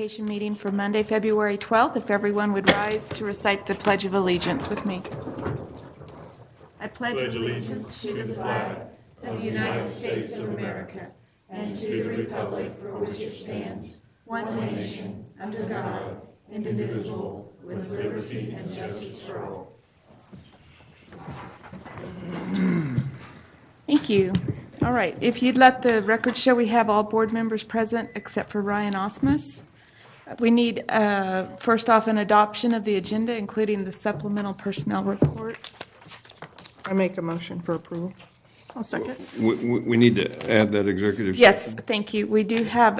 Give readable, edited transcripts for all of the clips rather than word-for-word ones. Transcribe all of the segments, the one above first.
Education meeting for Monday, February 12th. If everyone would rise to recite the Pledge of Allegiance with me. I pledge allegiance to the flag of the United States of America and to the republic for which it stands, one nation, under God, indivisible, with liberty and justice for all. Thank you. All right, if you'd let the record show we have all board members present except for Ryan Osmus. We need, first off, an adoption of the agenda, including the supplemental personnel report. I make a motion for approval. I'll second. We need to add that executive session. Yes, thank you. We do have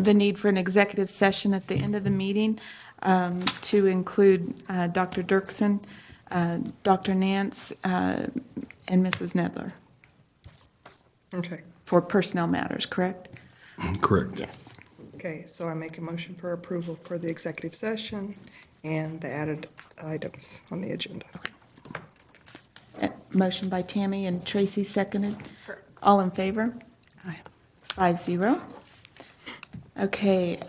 the need for an executive session at the end of the meeting to include Dr. Dirksen, Dr. Nance, and Mrs. Nedler. Okay. For personnel matters, correct? Correct. Yes. Okay, so I make a motion for approval for the executive session and the added items on the agenda. Motion by Tammy and Tracy seconded. All in favor? Aye. 5-0. Okay,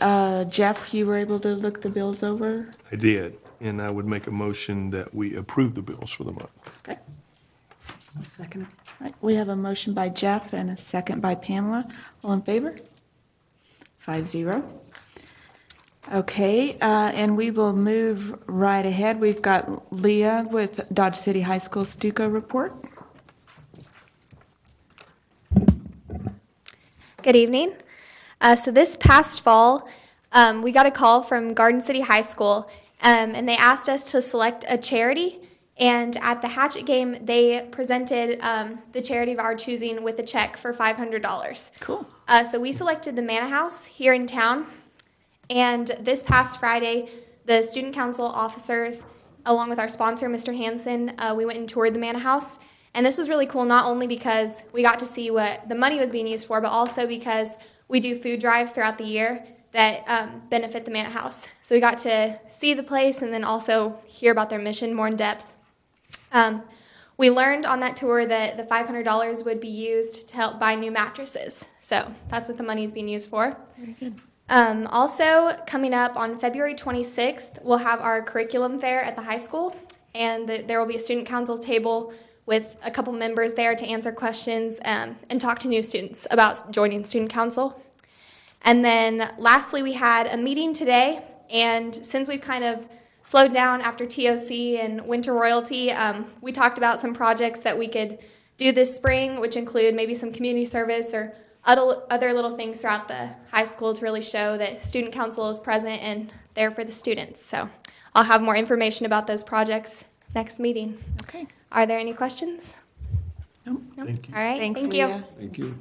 Jeff, you were able to look the bills over? I did, and I would make a motion that we approve the bills for the month. Okay. I'll second it. All right, we have a motion by Jeff and a second by Pamela. All in favor? 5-0. Okay, and we will move right ahead. We've got Leah with Dodge City High School Stuco report. Good evening. So this past fall, we got a call from Garden City High School, and they asked us to select a charity. And at the Hatchet game, they presented the charity of our choosing with a check for $500. Cool. So we selected the Manna House here in town. And this past Friday, the student council officers, along with our sponsor, Mr. Hansen, we went and toured the Manna House. And this was really cool, not only because we got to see what the money was being used for, but also because we do food drives throughout the year that benefit the Manna House. So we got to see the place and then also hear about their mission more in depth. We learned on that tour that the $500 would be used to help buy new mattresses. So that's what the money is being used for. Very good. Also, coming up on February 26th, we'll have our curriculum fair at the high school, and there will be a student council table with a couple members there to answer questions and talk to new students about joining student council. And then lastly, we had a meeting today, and since we've kind of slowed down after TOC and Winter Royalty, we talked about some projects that we could do this spring, which include maybe some community service or other little things throughout the high school to really show that student council is present and there for the students. So I'll have more information about those projects next meeting. Okay. Are there any questions? No. Thank you. All right, Thanks, thank Leah. you. Thank you.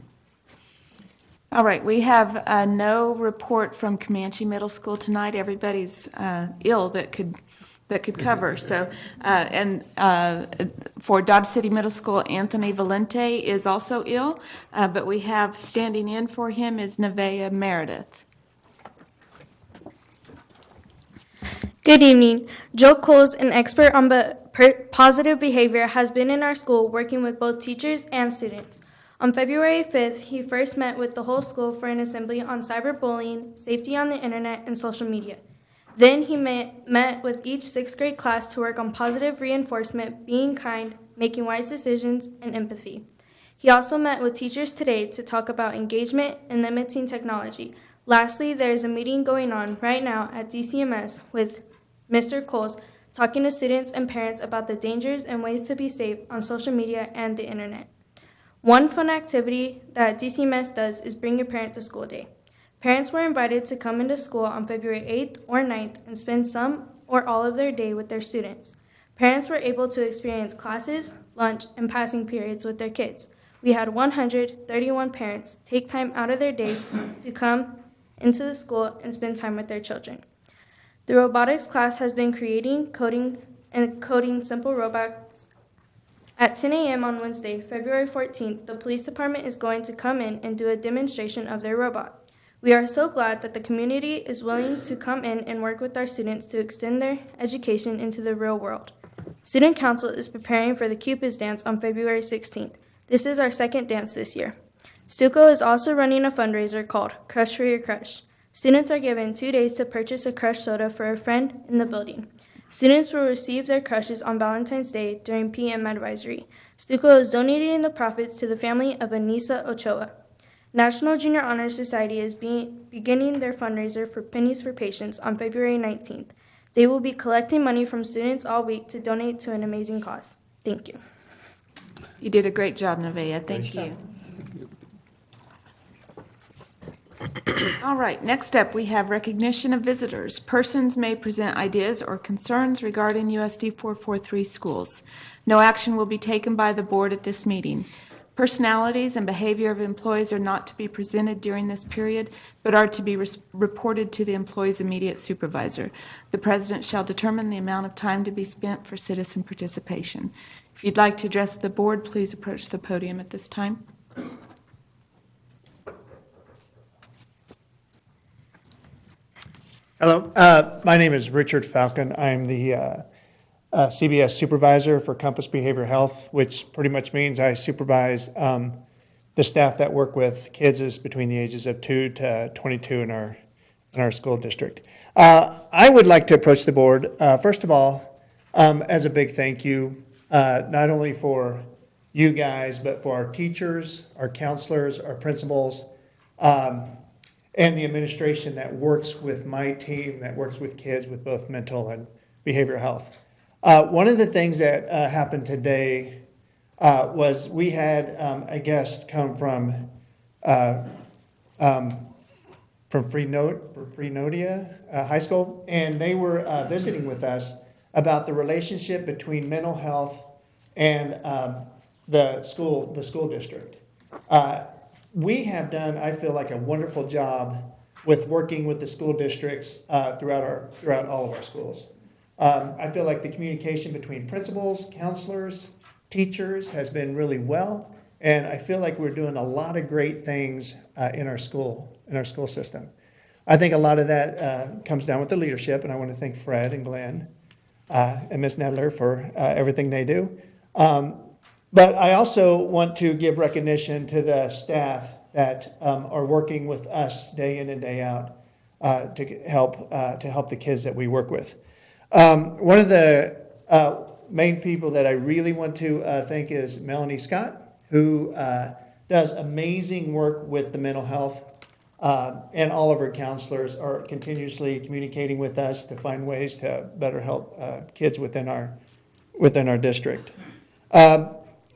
All right, we have no report from Comanche Middle School tonight. Everybody's ill that could cover. So, for Dodge City Middle School, Anthony Valente is also ill, but we have standing in for him is Nevaeh Meredith. Good evening. Joe Coles, an expert on positive behavior, has been in our school working with both teachers and students. On February 5th, he first met with the whole school for an assembly on cyberbullying, safety on the internet, and social media. Then he met with each 6th grade class to work on positive reinforcement, being kind, making wise decisions, and empathy. He also met with teachers today to talk about engagement and limiting technology. Lastly, there is a meeting going on right now at DCMS with Mr. Coles talking to students and parents about the dangers and ways to be safe on social media and the internet. One fun activity that DCMS does is bring your parent to school day. Parents were invited to come into school on February 8th or 9th and spend some or all of their day with their students. Parents were able to experience classes, lunch, and passing periods with their kids. We had 131 parents take time out of their days to come into the school and spend time with their children. The robotics class has been creating, coding simple robots. At 10 a.m. on Wednesday, February 14th, the police department is going to come in and do a demonstration of their robot. We are so glad that the community is willing to come in and work with our students to extend their education into the real world. Student Council is preparing for the Cupid's Dance on February 16th. This is our second dance this year. Stuco is also running a fundraiser called Crush for Your Crush. Students are given 2 days to purchase a crush soda for a friend in the building. Students will receive their crushes on Valentine's Day during PM advisory. Stuco is donating the profits to the family of Anissa Ochoa. National Junior Honor Society is beginning their fundraiser for Pennies for Patients on February 19th. They will be collecting money from students all week to donate to an amazing cause. Thank you. You did a great job, Nevaeh. Thank you. All right, next up, we have recognition of visitors. Persons may present ideas or concerns regarding USD 443 schools. No action will be taken by the board at this meeting. Personalities and behavior of employees are not to be presented during this period, but are to be reported to the employee's immediate supervisor. The president shall determine the amount of time to be spent for citizen participation. If you'd like to address the board, please approach the podium at this time. Hello, my name is Richard Falcon. I'm the CBS supervisor for Compass Behavioral Health, which pretty much means I supervise the staff that work with kids is between the ages of 2 to 22 in our school district. I would like to approach the board, first of all, as a big thank you, not only for you guys, but for our teachers, our counselors, our principals, and the administration that works with my team, that works with kids with both mental and behavioral health. One of the things that happened today was we had a guest come from Frenodia High School, and they were visiting with us about the relationship between mental health and the school district. We have done, I feel like, a wonderful job with working with the school districts throughout all of our schools. I feel like the communication between principals, counselors, teachers has been really well, and I feel like we're doing a lot of great things in our school system. I think a lot of that comes down with the leadership, and I want to thank Fred and Glenn and Ms. Nedler for everything they do. But I also want to give recognition to the staff that are working with us day in and day out to help the kids that we work with. One of the main people that I really want to thank is Melanie Scott, who does amazing work with the mental health, and all of her counselors are continuously communicating with us to find ways to better help kids within our district.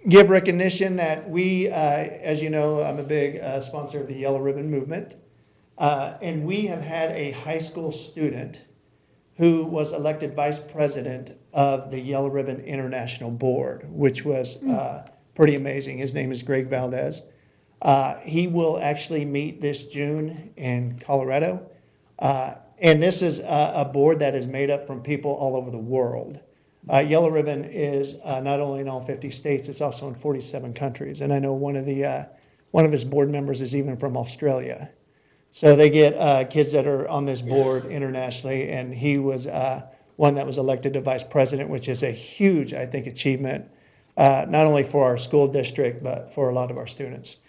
Give recognition that we, as you know, I'm a big sponsor of the Yellow Ribbon Movement, and we have had a high school student who was elected vice president of the Yellow Ribbon International Board, which was pretty amazing. His name is Greg Valdez. He will actually meet this June in Colorado, and this is a board that is made up from people all over the world. Yellow Ribbon is not only in all 50 states, it's also in 47 countries. And I know one of his board members is even from Australia. So they get kids that are on this board internationally, and he was one that was elected to vice president, which is a huge, I think, achievement, not only for our school district, but for a lot of our students.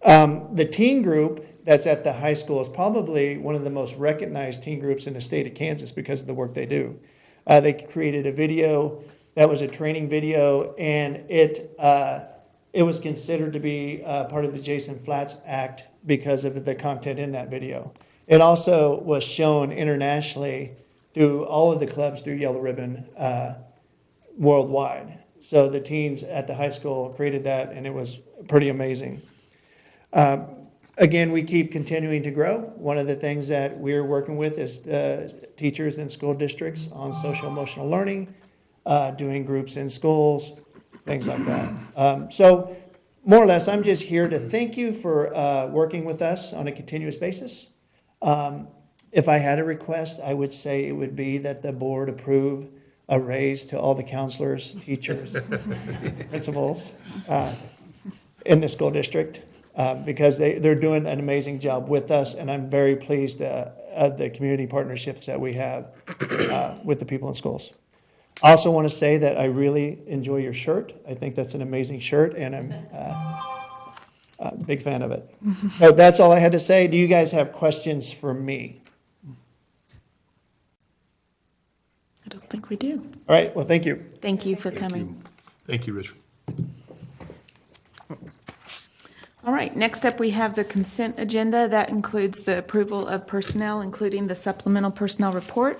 The teen group that's at the high school is probably one of the most recognized teen groups in the state of Kansas because of the work they do. They created a video that was a training video, and it was considered to be part of the Jason Flatts Act because of the content in that video. It also was shown internationally through all of the clubs through Yellow Ribbon worldwide. So the teens at the high school created that, and it was pretty amazing. Again, we keep continuing to grow. One of the things that we're working with is teachers in school districts on social emotional learning, doing groups in schools, things like that. So more or less, I'm just here to thank you for working with us on a continuous basis. If I had a request, I would say it would be that the board approve a raise to all the counselors, teachers, principals in the school district. Because they're doing an amazing job with us, and I'm very pleased of the community partnerships that we have with the people in schools. I also want to say that I really enjoy your shirt. I think that's an amazing shirt, and Big fan of it. So that's all I had to say. Do you guys have questions for me? I don't think we do. All right, well, thank you. Thank you for coming. Thank you, Richard. All right, next up, we have the consent agenda. That includes the approval of personnel, including the supplemental personnel report,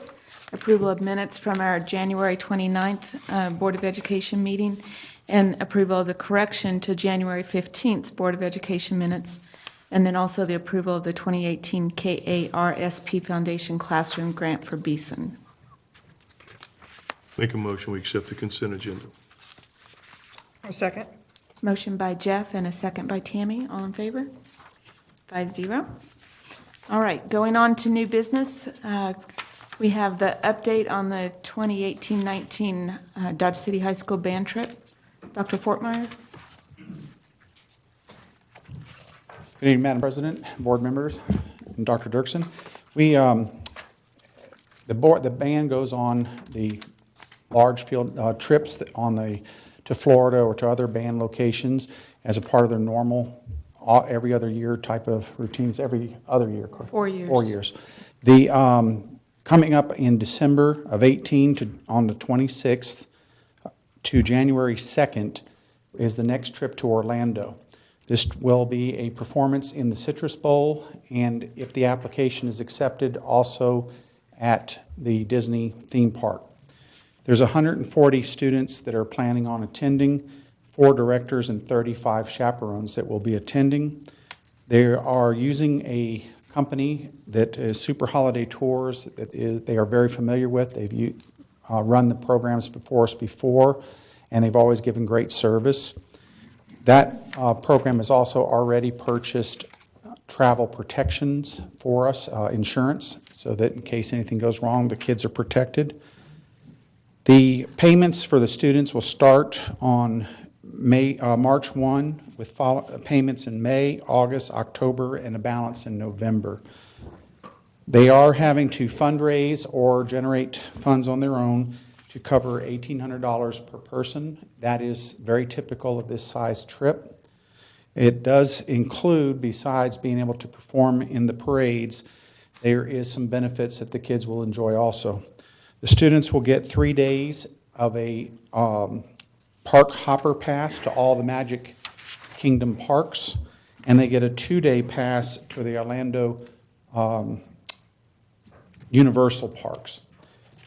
approval of minutes from our January 29th Board of Education meeting, and approval of the correction to January 15th Board of Education minutes, and then also the approval of the 2018 KARSP Foundation Classroom Grant for Beeson. Make a motion, we accept the consent agenda. A second? Motion by Jeff and a second by Tammy. All in favor? 5-0. All right, going on to new business. We have the update on the 2018-19 Dodge City High School band trip. Dr. Fortmeyer? Good evening, Madam President, board members, and Dr. Dirksen. The band goes on the large field trips to Florida or to other band locations as a part of their normal every other year type of routines. Every other year, correct? 4 years. 4 years. The coming up in December of 18 on the 26th to January 2nd is the next trip to Orlando. This will be a performance in the Citrus Bowl, and if the application is accepted, also at the Disney theme park. There's 140 students that are planning on attending, 4 directors and 35 chaperones that will be attending. They are using a company that is Super Holiday Tours that they are very familiar with. They've run the programs before us before, and they've always given great service. That program has also already purchased travel protections for us, insurance, so that in case anything goes wrong, the kids are protected. The payments for the students will start on March 1 with payments in May, August, October, and a balance in November. They are having to fundraise or generate funds on their own to cover $1,800 per person. That is very typical of this size trip. It does include, besides being able to perform in the parades, there is some benefits that the kids will enjoy also. The students will get 3 days of a park hopper pass to all the Magic Kingdom parks, and they get a 2-day pass to the Orlando Universal parks.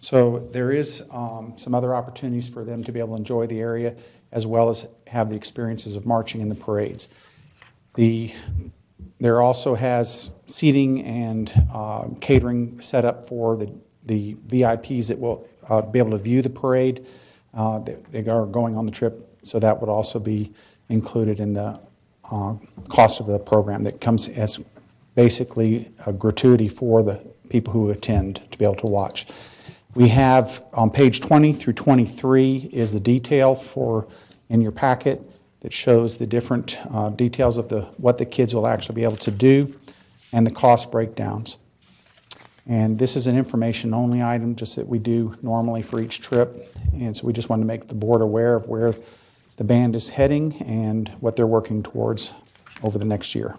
So there is some other opportunities for them to be able to enjoy the area as well as have the experiences of marching in the parades. There also has seating and catering set up for the VIPs that will be able to view the parade. They are going on the trip, so that would also be included in the cost of the program that comes as basically a gratuity for the people who attend to be able to watch. We have on page 20 through 23 is the detail in your packet that shows the different details of what the kids will actually be able to do and the cost breakdowns. And this is an information-only item, just that we do normally for each trip. And so we just wanted to make the board aware of where the band is heading and what they're working towards over the next year.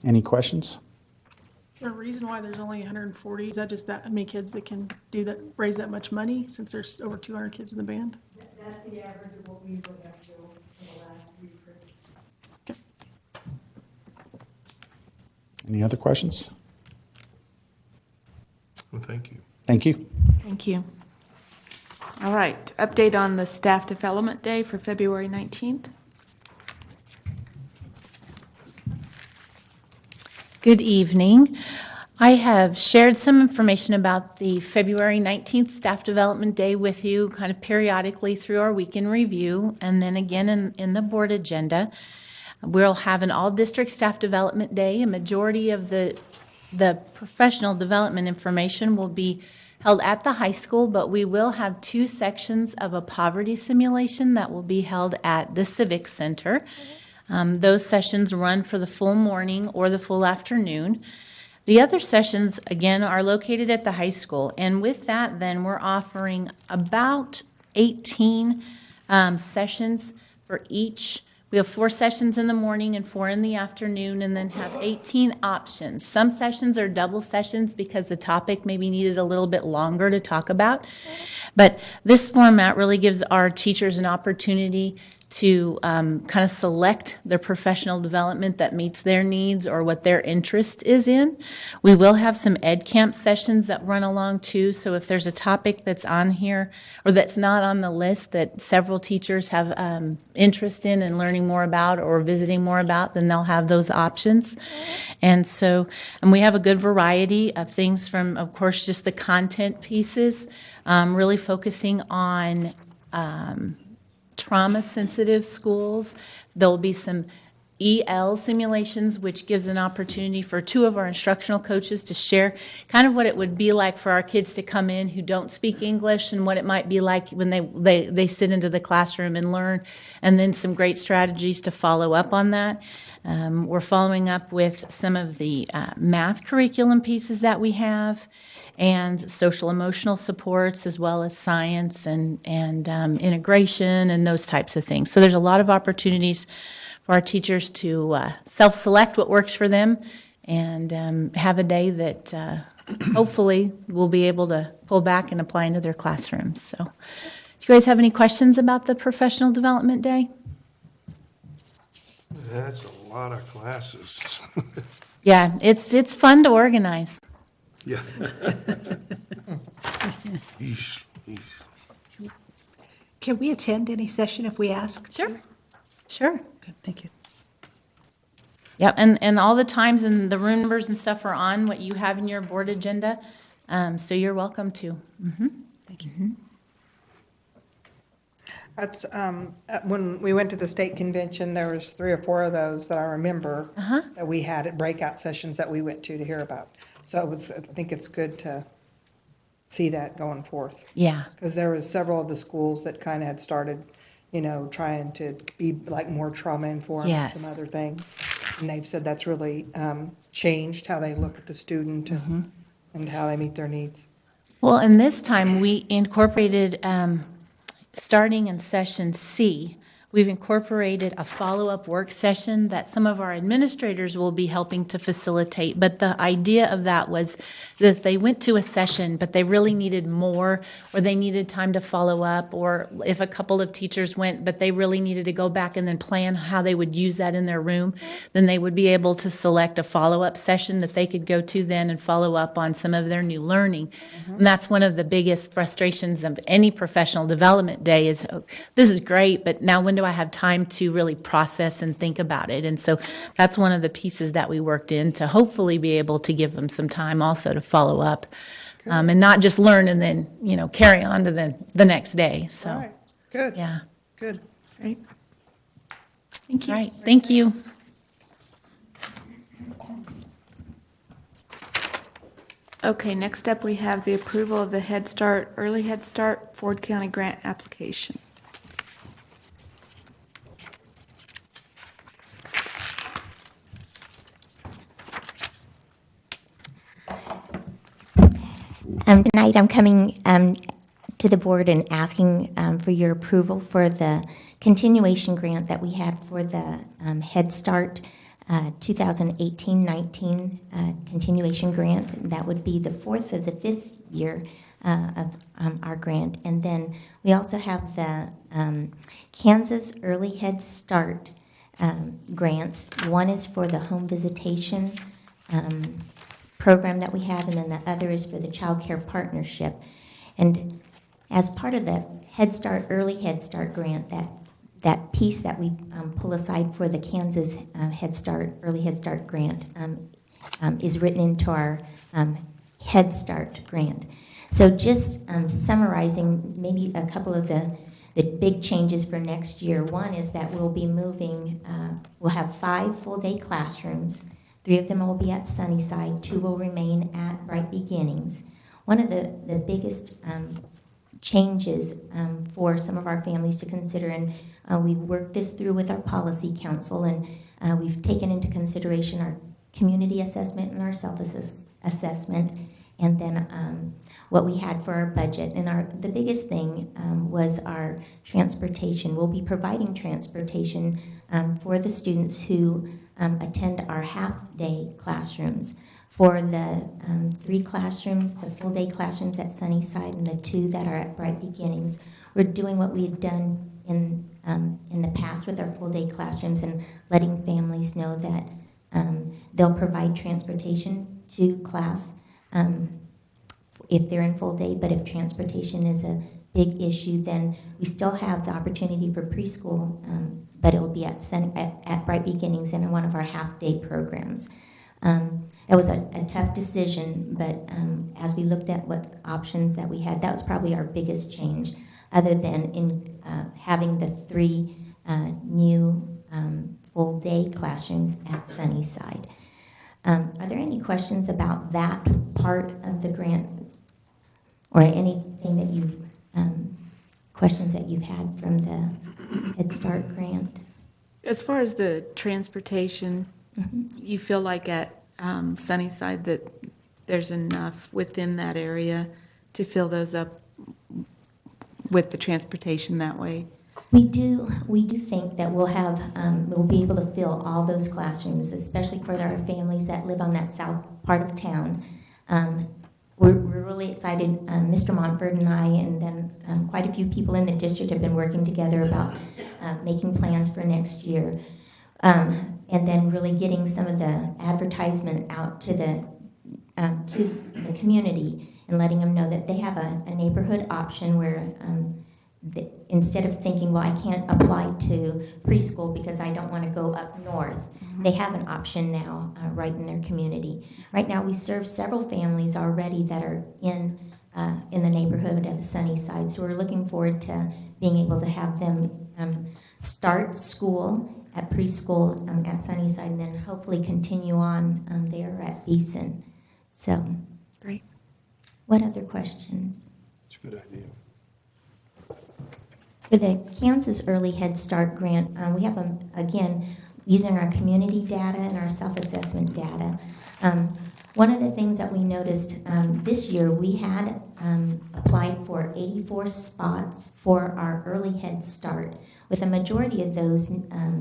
Any questions? Is there a reason why there's only 140? Is that just that many kids that can do that, raise that much money, since there's over 200 kids in the band? That's the average of what we usually have to do for the last 3 trips. Okay. Any other questions? Well, thank you. Thank you. Thank you. All right, update on the Staff Development Day for February 19th. Good evening. I have shared some information about the February 19th Staff Development Day with you kind of periodically through our weekend review, and then again in the board agenda. We'll have an all-district Staff Development Day. A majority of the professional development information will be held at the high school, but we will have 2 sections of a poverty simulation that will be held at the Civic Center. Those sessions run for the full morning or the full afternoon. The other sessions, again, are located at the high school. And with that, then, we're offering about 18 sessions for each. We have 4 sessions in the morning and 4 in the afternoon, and then have 18 options. Some sessions are double sessions because the topic maybe needed a little bit longer to talk about. But this format really gives our teachers an opportunity to kind of select their professional development that meets their needs or what their interest is in. We will have some Ed Camp sessions that run along too, so if there's a topic that's on here or that's not on the list that several teachers have interest in and learning more about or visiting more about, then they'll have those options. And we have a good variety of things from, of course, just the content pieces, really focusing on trauma-sensitive schools. There'll be some EL simulations, which gives an opportunity for 2 of our instructional coaches to share kind of what it would be like for our kids to come in who don't speak English and what it might be like when they sit into the classroom and learn, and then some great strategies to follow up on that. We're following up with some of the math curriculum pieces that we have, and social emotional supports, as well as science and integration and those types of things. So there's a lot of opportunities for our teachers to self-select what works for them and have a day that hopefully we'll be able to pull back and apply into their classrooms. So do you guys have any questions about the Professional Development Day? That's a lot of classes. Yeah, it's fun to organize. Yeah. Yeesh, yeesh. Can we attend any session if we ask? Sure. Good, thank you. Yep, and all the times and the room numbers and stuff are on what you have in your board agenda, so you're welcome to. Thank you. That's, when we went to the state convention, there was 3 or 4 of those that I remember that we had at breakout sessions that we went to hear about. So I think it's good to see that going forth. Yeah. Because there was several of the schools that kind of had started, trying to be like more trauma-informed and some other things. And they've said that's really changed how they look at the student and how they meet their needs. Well, and this time we incorporated, starting in session C, we've incorporated a follow-up work session that some of our administrators will be helping to facilitate. But the idea of that was that they went to a session, but they really needed more, or they needed time to follow up, or if a couple of teachers went, but they really needed to go back and then plan how they would use that in their room, then they would be able to select a follow-up session that they could go to then and follow up on some of their new learning. And that's one of the biggest frustrations of any professional development day is, oh, this is great, but now when do I have time to really process and think about it? And so that's one of the pieces that we worked in to hopefully be able to give them some time also to follow up, and not just learn and then, carry on to the next day. So, All right, good. yeah. Good. Great. Thank you. Right. Thank you. Okay, next up, we have the approval of the Early Head Start Ford County grant application. Tonight, I'm coming to the board and asking for your approval for the continuation grant that we had for the Head Start 2018-19 continuation grant. That would be the 4th of the 5th year of our grant. And then we also have the Kansas Early Head Start grants. One is for the home visitation program that we have, and then the other is for the Child Care Partnership. And as part of the Head Start, Early Head Start grant, that piece that we pull aside for the Kansas Head Start, Early Head Start grant is written into our Head Start grant. So just summarizing maybe a couple of the big changes for next year. One is that we'll be moving, we'll have 5 full-day classrooms. 3 of them will be at Sunnyside, 2 will remain at Bright Beginnings. One of the biggest changes for some of our families to consider, and we've worked this through with our policy council, and we've taken into consideration our community assessment and our self-assessment, and then what we had for our budget. And the biggest thing was our transportation. We'll be providing transportation for the students who attend our half-day classrooms. For the 3 classrooms, the full-day classrooms at Sunnyside and the 2 that are at Bright Beginnings, we're doing what we had done in the past with our full-day classrooms and letting families know that they'll provide transportation to class if they're in full day, but if transportation is a big issue, then we still have the opportunity for preschool, but it'll be at Bright Beginnings and in one of our half-day programs. It was a tough decision, but as we looked at what options that we had, that was probably our biggest change, other than in having the 3 new full-day classrooms at Sunnyside. Are there any questions about that part of the grant, or anything that you've questions that you've had from the Head Start grant? As far as the transportation, you feel like at Sunnyside that there's enough within that area to fill those up with the transportation that way? We do think that we'll be able to fill all those classrooms, especially for our families that live on that south part of town. We're really excited. Mr. Montford and I, and then quite a few people in the district have been working together about making plans for next year. And then really getting some of the advertisement out to the community and letting them know that they have a neighborhood option where instead of thinking, well, I can't apply to preschool because I don't want to go up north, they have an option now right in their community. Right now we serve several families already that are in the neighborhood of Sunnyside, so we're looking forward to being able to have them start school at preschool at Sunnyside and then hopefully continue on there at Beeson. So, great. What other questions? It's a good idea. For the Kansas Early Head Start grant, we have, again, using our community data and our self-assessment data. One of the things that we noticed this year, we had applied for 84 spots for our Early Head Start, with a majority of those,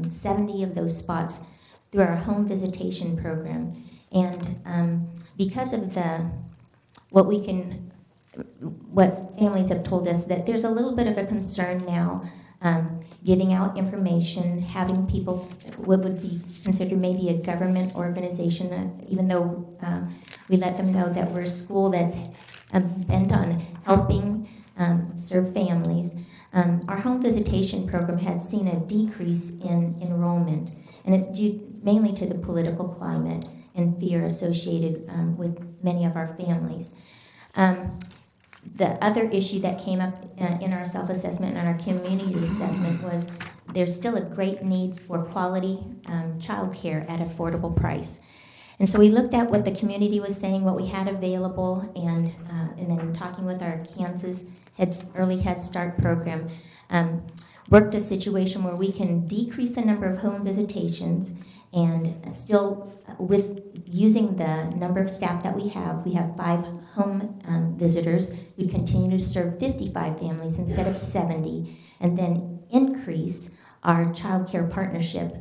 70 of those spots, through our home visitation program. And because of what families have told us, that there's a little bit of a concern now giving out information, having people, what would be considered maybe a government organization, even though we let them know that we're a school that's bent on helping serve families. Our home visitation program has seen a decrease in enrollment, and it's due mainly to the political climate and fear associated with many of our families. The other issue that came up in our self-assessment and our community assessment was there's still a great need for quality childcare at affordable price. And so we looked at what the community was saying, what we had available, and then talking with our Kansas Early Head Start program, worked a situation where we can decrease the number of home visitations and still, with using the number of staff that we have 5 home visitors, we continue to serve 55 families instead of 70, and then increase our child care partnership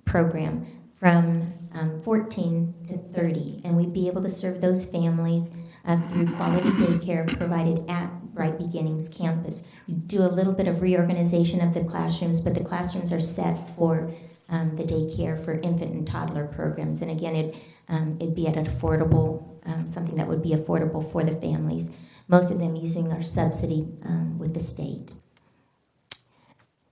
program from 14 to 30, and we'd be able to serve those families through quality daycare provided at Bright Beginnings campus. We do a little bit of reorganization of the classrooms, but the classrooms are set for the daycare for infant and toddler programs. And again, it'd be at an affordable, something that would be affordable for the families, most of them using our subsidy with the state.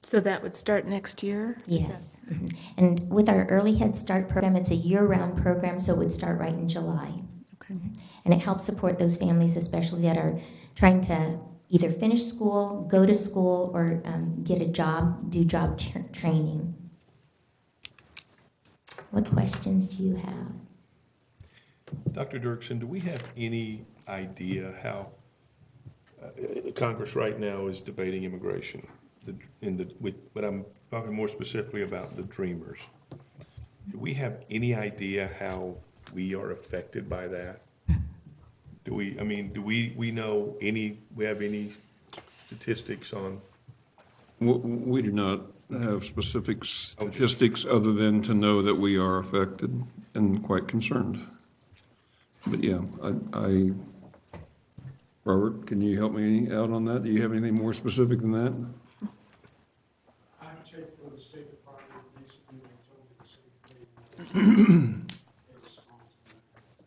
So that would start next year? Yes. Mm-hmm. And with our Early Head Start program, it's a year-round program, so it would start right in July. Okay. And it helps support those families, especially that are trying to either finish school, go to school, or get a job, do job training. What questions do you have? Dr. Dirksen, do we have any idea how Congress right now is debating immigration? But I'm talking more specifically about the Dreamers. Do we have any idea how we are affected by that? Do we know we have any statistics on? We do not. have specific statistics other than to know that we are affected and quite concerned. But yeah, Robert, can you help me out on that? Do you have anything more specific than that? I checked with the State Department recently, they told me the same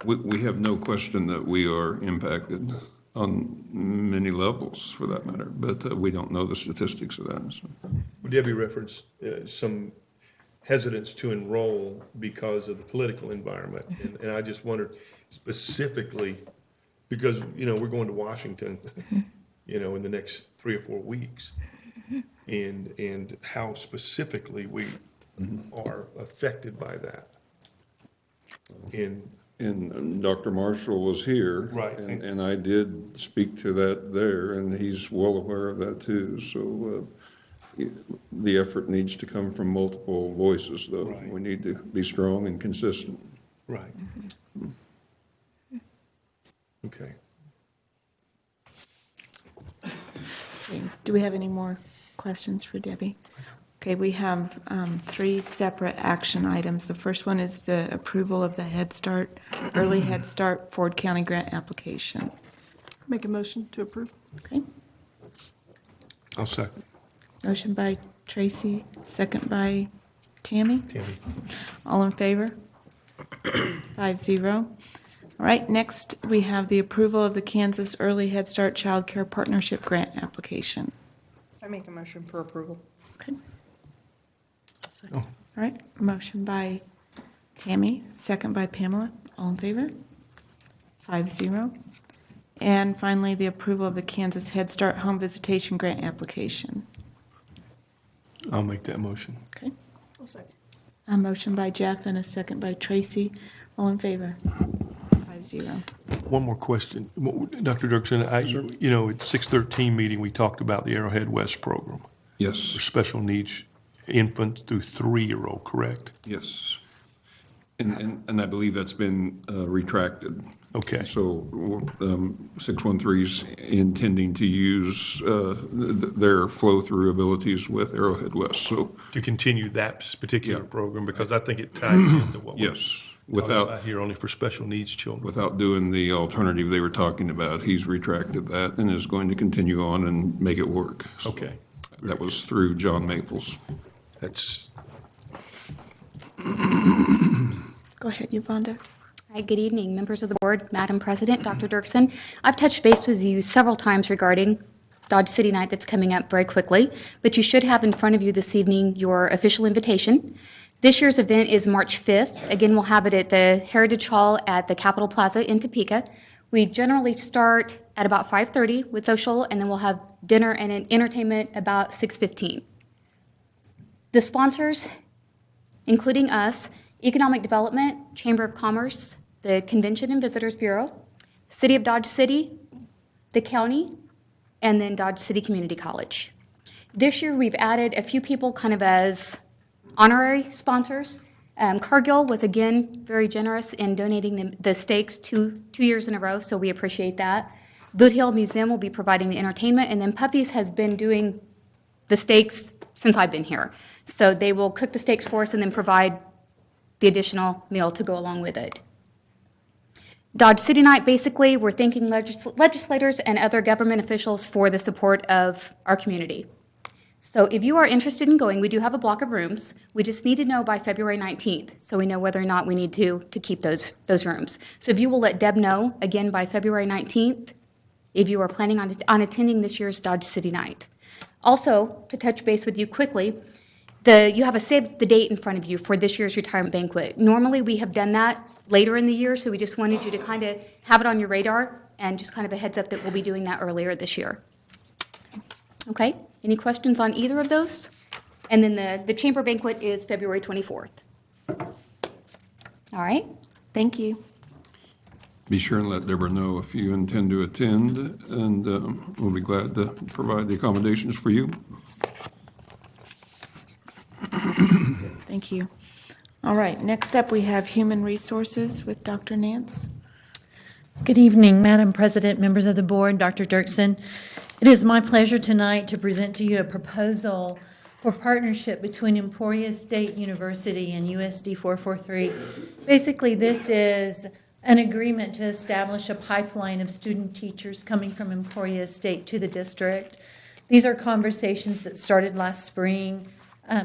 thing. We have no question that we are impacted on many levels, for that matter, but we don't know the statistics of that. So. Well, Debbie referenced some hesitance to enroll because of the political environment, and I just wondered specifically, because, you know, we're going to Washington, you know, in the next 3 or 4 weeks, and how specifically we are affected by that. And Dr. Marshall was here. Right. And I did speak to that there, and he's well aware of that too. So the effort needs to come from multiple voices, though. Right. We need to be strong and consistent. Right. Okay. Okay, do we have any more questions for Debbie? Okay, we have 3 separate action items. The first one is the approval of the Head Start, Early Head Start Ford County grant application. Make a motion to approve. Okay, I'll second. motion by Tracy, second by Tammy. Tammy. All in favor? 5-0. All right, next we have the approval of the Kansas Early Head Start Child Care Partnership grant application. I make a motion for approval. Okay. Oh. All right, motion by Tammy, second by Pamela. All in favor? 5-0. And finally, the approval of the Kansas Head Start Home Visitation Grant application. I'll make that motion. Okay. I'll second. A motion by Jeff and a second by Tracy. All in favor? 5-0. One more question. Dr. Dirksen, you know, at 613 meeting, we talked about the Arrowhead West program Yes, for special needs infants through 3-year-old, correct? yes. And I believe that's been retracted. Okay. So 613's intending to use their flow-through abilities with Arrowhead West, so To continue that particular Yeah. program, because I think it ties into what we're yes. talking Without, about here, only for special needs children. without doing the alternative they were talking about, he's retracted that and is going to continue on and make it work. So Okay. that was through John Maples. That's, Go ahead, Yvonne. Hi, good evening, members of the board, Madam President, Dr. Dirksen. I've touched base with you several times regarding Dodge City Night that's coming up very quickly, but you should have in front of you this evening your official invitation. This year's event is March 5th. Again, we'll have it at the Heritage Hall at the Capitol Plaza in Topeka. We generally start at about 5:30 with social, and then we'll have dinner and entertainment about 6:15. The sponsors, including us, Economic Development, Chamber of Commerce, the Convention and Visitors Bureau, City of Dodge City, the county, and then Dodge City Community College. This year, we've added a few people kind of as honorary sponsors. Cargill was again very generous in donating the steaks two years in a row, so we appreciate that. Boot Hill Museum will be providing the entertainment, and then Puffy's has been doing the steaks since I've been here. So they will cook the steaks for us and then provide the additional meal to go along with it. Dodge City Night, basically, we're thanking legislators and other government officials for the support of our community. So if you are interested in going, we do have a block of rooms. We just need to know by February 19th, so we know whether or not we need to keep those rooms. So if you will let Deb know, again, by February 19th, if you are planning on attending this year's Dodge City Night. Also, to touch base with you quickly, you have a save the date in front of you for this year's retirement banquet. Normally, we have done that later in the year, so we just wanted you to kind of have it on your radar and just kind of a heads up that we'll be doing that earlier this year. Okay, any questions on either of those? And then the chamber banquet is February 24th. All right, thank you. Be sure and let Deborah know if you intend to attend, and we'll be glad to provide the accommodations for you. Thank you. All right, next up, we have Human Resources with Dr. Nance. Good evening, Madam President, members of the board, Dr. Dirksen. It is my pleasure tonight to present to you a proposal for partnership between Emporia State University and USD 443. Basically, this is an agreement to establish a pipeline of student teachers coming from Emporia State to the district. These are conversations that started last spring.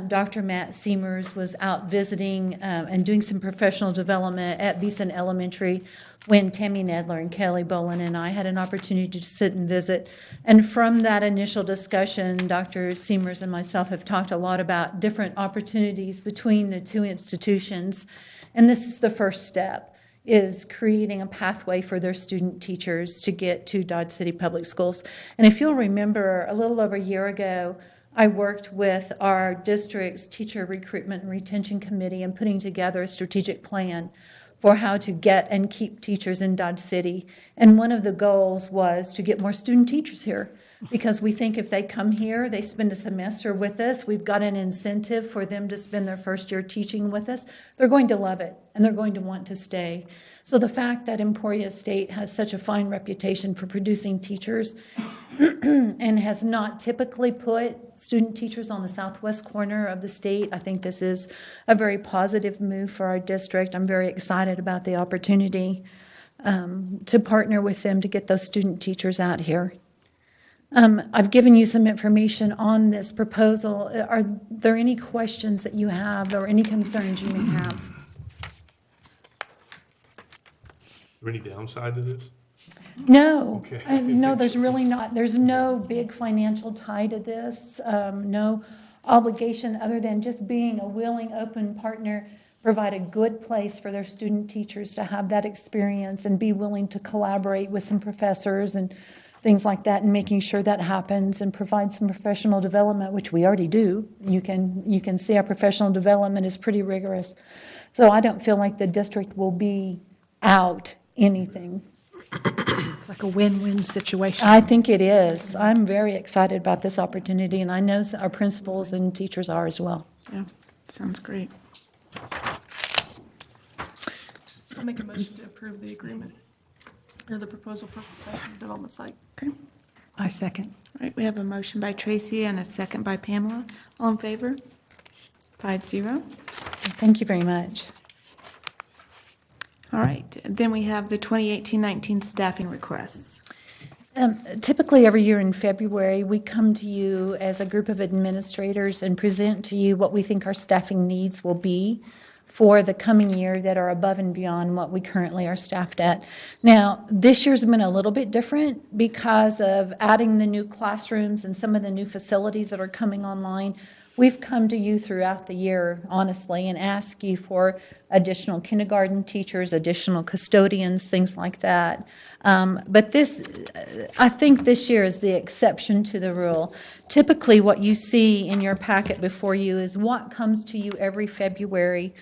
Dr. Matt Seamers was out visiting and doing some professional development at Beeson Elementary when Tammy Nedler and Kelly Bolin and I had an opportunity to sit and visit. And from that initial discussion, Dr. Seamers and myself have talked a lot about different opportunities between the two institutions. And this is the first step, is creating a pathway for their student teachers to get to Dodge City Public Schools. And if you'll remember, a little over a year ago, I worked with our district's teacher recruitment and retention committee in putting together a strategic plan for how to get and keep teachers in Dodge City. And one of the goals was to get more student teachers here, because we think if they come here, they spend a semester with us, we've got an incentive for them to spend their first year teaching with us. They're going to love it, and they're going to want to stay. So the fact that Emporia State has such a fine reputation for producing teachers and has not typically put student teachers on the southwest corner of the state, I think this is a very positive move for our district. I'm very excited about the opportunity to partner with them to get those student teachers out here. I've given you some information on this proposal. Are there any questions that you have or any concerns you may have? Is there any downside to this? No, Okay. no, there's really not. There's no big financial tie to this, no obligation other than just being a willing, open partner, provide a good place for their student teachers to have that experience and be willing to collaborate with some professors and things like that, and making sure that happens, and provide some professional development, which we already do. You can see our professional development is pretty rigorous. So I don't feel like the district will be out anything. It's like a win-win situation. I think it is. I'm very excited about this opportunity, and I know our principals and teachers are as well. Yeah, sounds great. I'll make a motion to approve the agreement, or the proposal for professional development site. Okay. I second. All right, we have a motion by Tracy and a second by Pamela. All in favor? 5-0. Thank you very much. All right, then we have the 2018-19 staffing requests. Typically, every year in February, we come to you as a group of administrators and present to you what we think our staffing needs will be for the coming year that are above and beyond what we currently are staffed at. Now, this year's been a little bit different because of adding the new classrooms and some of the new facilities that are coming online. We've come to you throughout the year, honestly, and ask you for additional kindergarten teachers, additional custodians, things like that. But I think this year is the exception to the rule. Typically, what you see in your packet before you is what comes to you every February,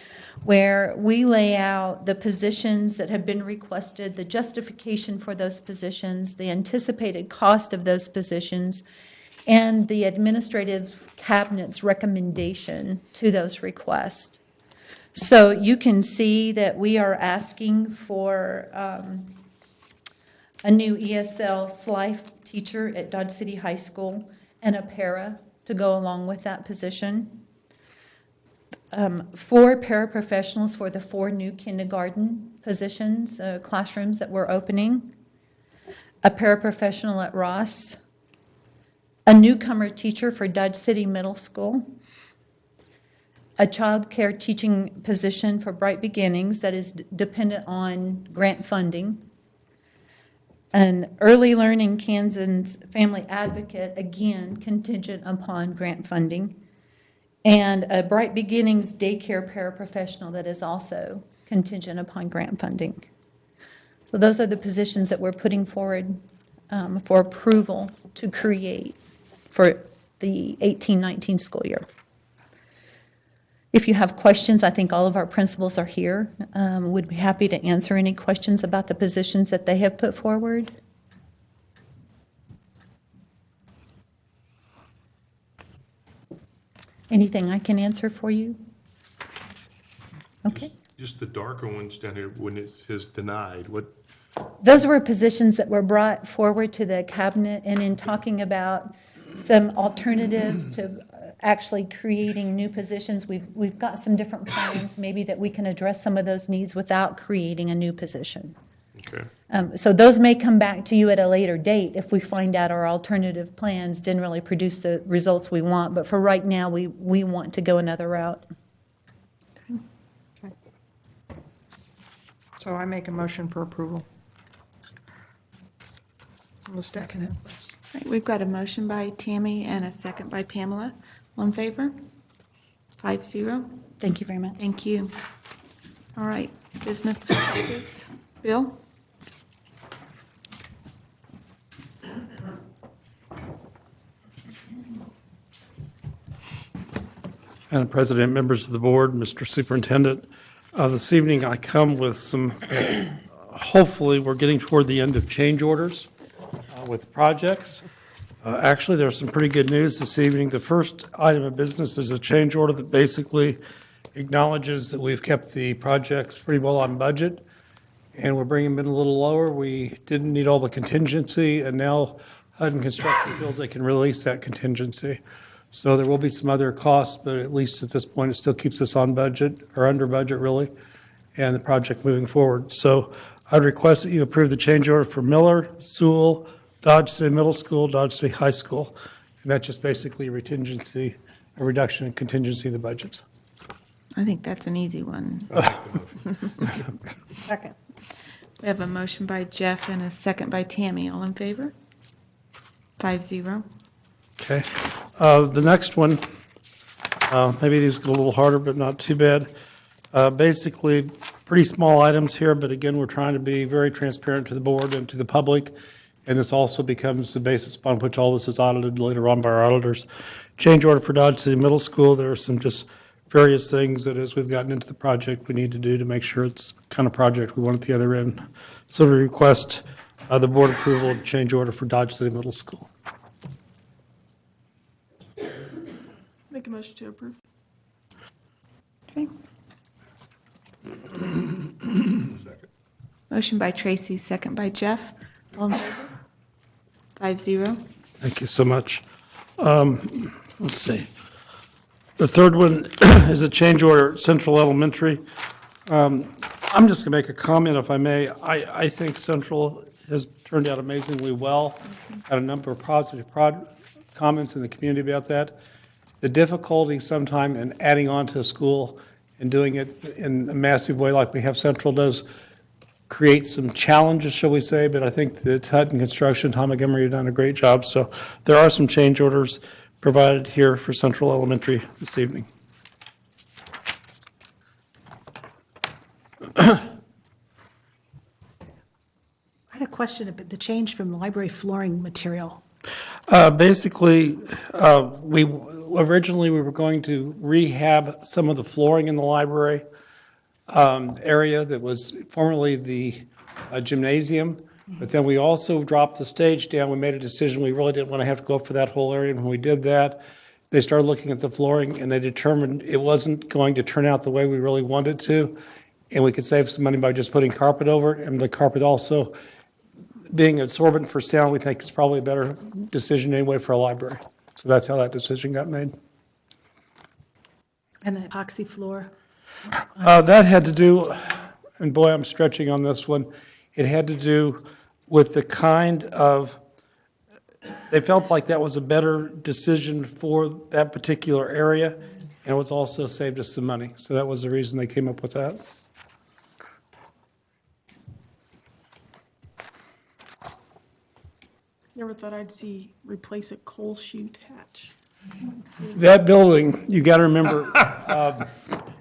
where we lay out the positions that have been requested, the justification for those positions, the anticipated cost of those positions, and the administrative cabinet's recommendation to those requests. So you can see that we are asking for a new ESL SLIFE teacher at Dodge City High School and a para to go along with that position. 4 paraprofessionals for the 4 new kindergarten positions, classrooms that we're opening. A paraprofessional at Ross. A newcomer teacher for Dodge City Middle School, a child care teaching position for Bright Beginnings that is dependent on grant funding, an early learning Kansas family advocate, again contingent upon grant funding, and a Bright Beginnings daycare paraprofessional that is also contingent upon grant funding. So those are the positions that we're putting forward for approval to create for the 18-19 school year. If you have questions, I think all of our principals are here. Would be happy to answer any questions about the positions that they have put forward. Anything I can answer for you? Okay. Just the darker ones down here, when it says denied, what? Those were positions that were brought forward to the cabinet, and in talking about some alternatives to actually creating new positions. We've got some different plans, maybe that we can address some of those needs without creating a new position. Okay. So those may come back to you at a later date if we find out our alternative plans didn't really produce the results we want. But for right now, we want to go another route. Okay. So I make a motion for approval. I'll second it. All right, we've got a motion by Tammy and a second by Pamela. All in favor? 5-0. Thank you very much. Thank you. All right, business services. Bill? Madam President, members of the board, Mr. Superintendent, this evening I come with some, hopefully we're getting toward the end of change orders with projects. Actually, there's some pretty good news this evening. The first item of business is a change order that basically acknowledges that we've kept the projects pretty well on budget, and we're bringing them in a little lower. We didn't need all the contingency, and now HUD Construction feels they can release that contingency. So there will be some other costs, but at least at this point, it still keeps us on budget, or under budget, really, and the project moving forward. So I'd request that you approve the change order for Miller, Sewell, Dodge City Middle School, Dodge City High School. And that's just basically a reduction in contingency of the budgets. I think that's an easy one. Second. We have a motion by Jeff and a second by Tammy. All in favor? 5-0. Okay. The next one, maybe these get a little harder, but not too bad. Basically, pretty small items here, but again, we're trying to be very transparent to the board and to the public. And this also becomes the basis upon which all this is audited later on by our auditors. Change order for Dodge City Middle School. There are some just various things that as we've gotten into the project, we need to do to make sure it's the kind of project we want at the other end. So we request the board approval of the change order for Dodge City Middle School. Make a motion to approve. Okay. Motion by Tracy, second by Jeff. All in favor? 5-0. Thank you so much. Let's see. The third one is a change order, Central Elementary. I'm just going to make a comment, if I may. I think Central has turned out amazingly well. Had a number of positive comments in the community about that. The difficulty sometime in adding on to a school and doing it in a massive way like we have Central does create some challenges, shall we say, but I think that HUD and Construction, Tom Montgomery, have done a great job. So there are some change orders provided here for Central Elementary this evening. I had a question about the change from library flooring material. Basically, we were going to rehab some of the flooring in the library area that was formerly the gymnasium, but then we also dropped the stage down. We made a decision we really didn't want to have to go up for that whole area, and when we did that, they started looking at the flooring, and they determined it wasn't going to turn out the way we really wanted to, and we could save some money by just putting carpet over it, and the carpet also being absorbent for sound, we think is probably a better decision anyway for a library. So that's how that decision got made. And the epoxy floor? That had to do, and boy, I'm stretching on this one, it had to do with the kind of, they felt like that was a better decision for that particular area, and it was also saved us some money. So that was the reason they came up with that. Never thought I'd see replace a coal chute hatch. That building, you got to remember.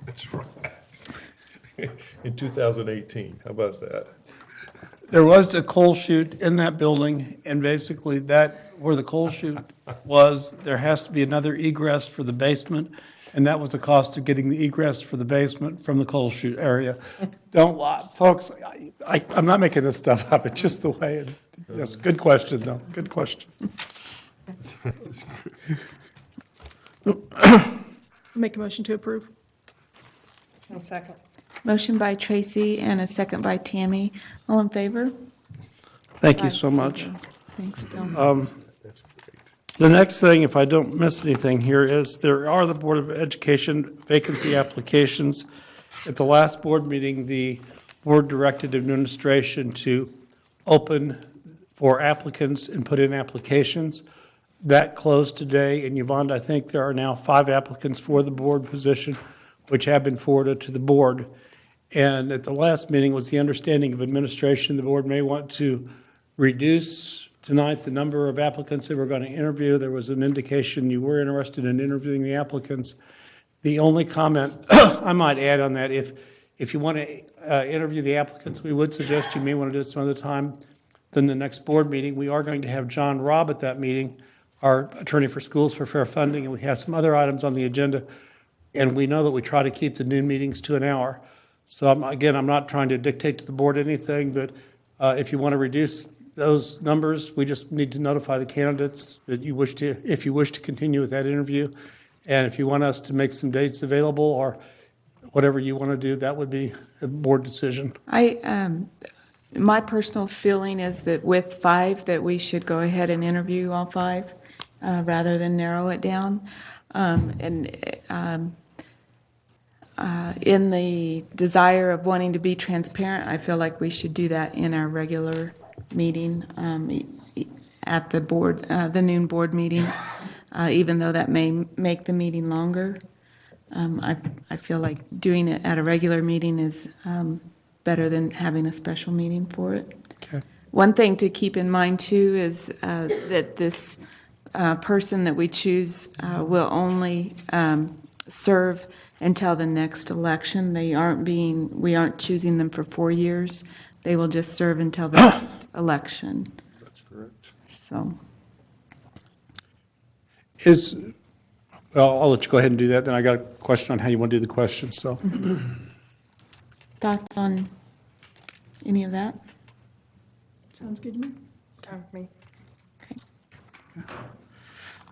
That's right. In 2018, how about that? There was a coal chute in that building, and basically that, where the coal chute was, there has to be another egress for the basement, and that was the cost of getting the egress for the basement from the coal chute area. Don't lie, folks, I'm not making this stuff up, it's just the way it, yes, good question, though, good question. Make a motion to approve. I'll second. Motion by Tracy and a second by Tammy. All in favor? Thank you so much. 5-0. Thanks, Bill. That's great. The next thing, if I don't miss anything here, is there are the Board of Education vacancy applications. At the last board meeting, the board directed administration to open for applicants and put in applications. That closed today, and Yvonne, I think there are now 5 applicants for the board position, which have been forwarded to the board. And at the last meeting was the understanding of administration, the board may want to reduce tonight the number of applicants that we're going to interview. There was an indication you were interested in interviewing the applicants. The only comment I might add on that, if you want to interview the applicants, we would suggest you may want to do it some other time than the next board meeting. We are going to have John Robb at that meeting, our attorney for Schools for Fair Funding, and we have some other items on the agenda. And we know that we try to keep the noon meetings to an hour. So I'm not trying to dictate to the board anything, but if you want to reduce those numbers, we just need to notify the candidates that you wish to, if you wish to continue with that interview. And if you want us to make some dates available or whatever you want to do, that would be a board decision. My personal feeling is that with 5, that we should go ahead and interview all 5 rather than narrow it down. In the desire of wanting to be transparent, I feel like we should do that in our regular meeting at the board, the noon board meeting, even though that may make the meeting longer. I feel like doing it at a regular meeting is better than having a special meeting for it. Okay. One thing to keep in mind too is that this person that we choose will only serve until the next election. We aren't choosing them for 4 years. They will just serve until the next election. That's correct. So. Well, I'll let you go ahead and do that. Then I got a question on how you want to do the questions, so. Thoughts on any of that? Sounds good to me. Time for me.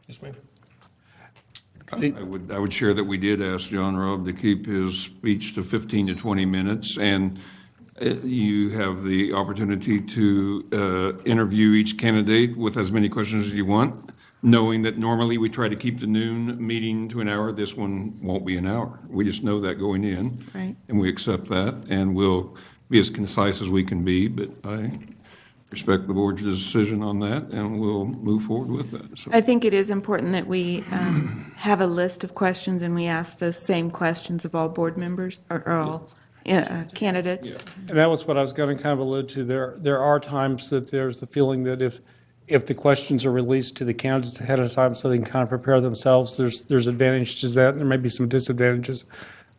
Yes, ma'am. I would share that we did ask John Robb to keep his speech to 15 to 20 minutes, and you have the opportunity to interview each candidate with as many questions as you want, knowing that normally we try to keep the noon meeting to an hour. This one won't be an hour. We just know that going in. Right. And we accept that, and we'll be as concise as we can be, but I respect the board's decision on that, and we'll move forward with that. So. I think it is important that we have a list of questions and we ask the same questions of all board members or all candidates. Yeah. And that was what I was going to kind of allude to. There are times that there's a feeling that if the questions are released to the candidates ahead of time so they can kind of prepare themselves, there's advantages to that, and there may be some disadvantages.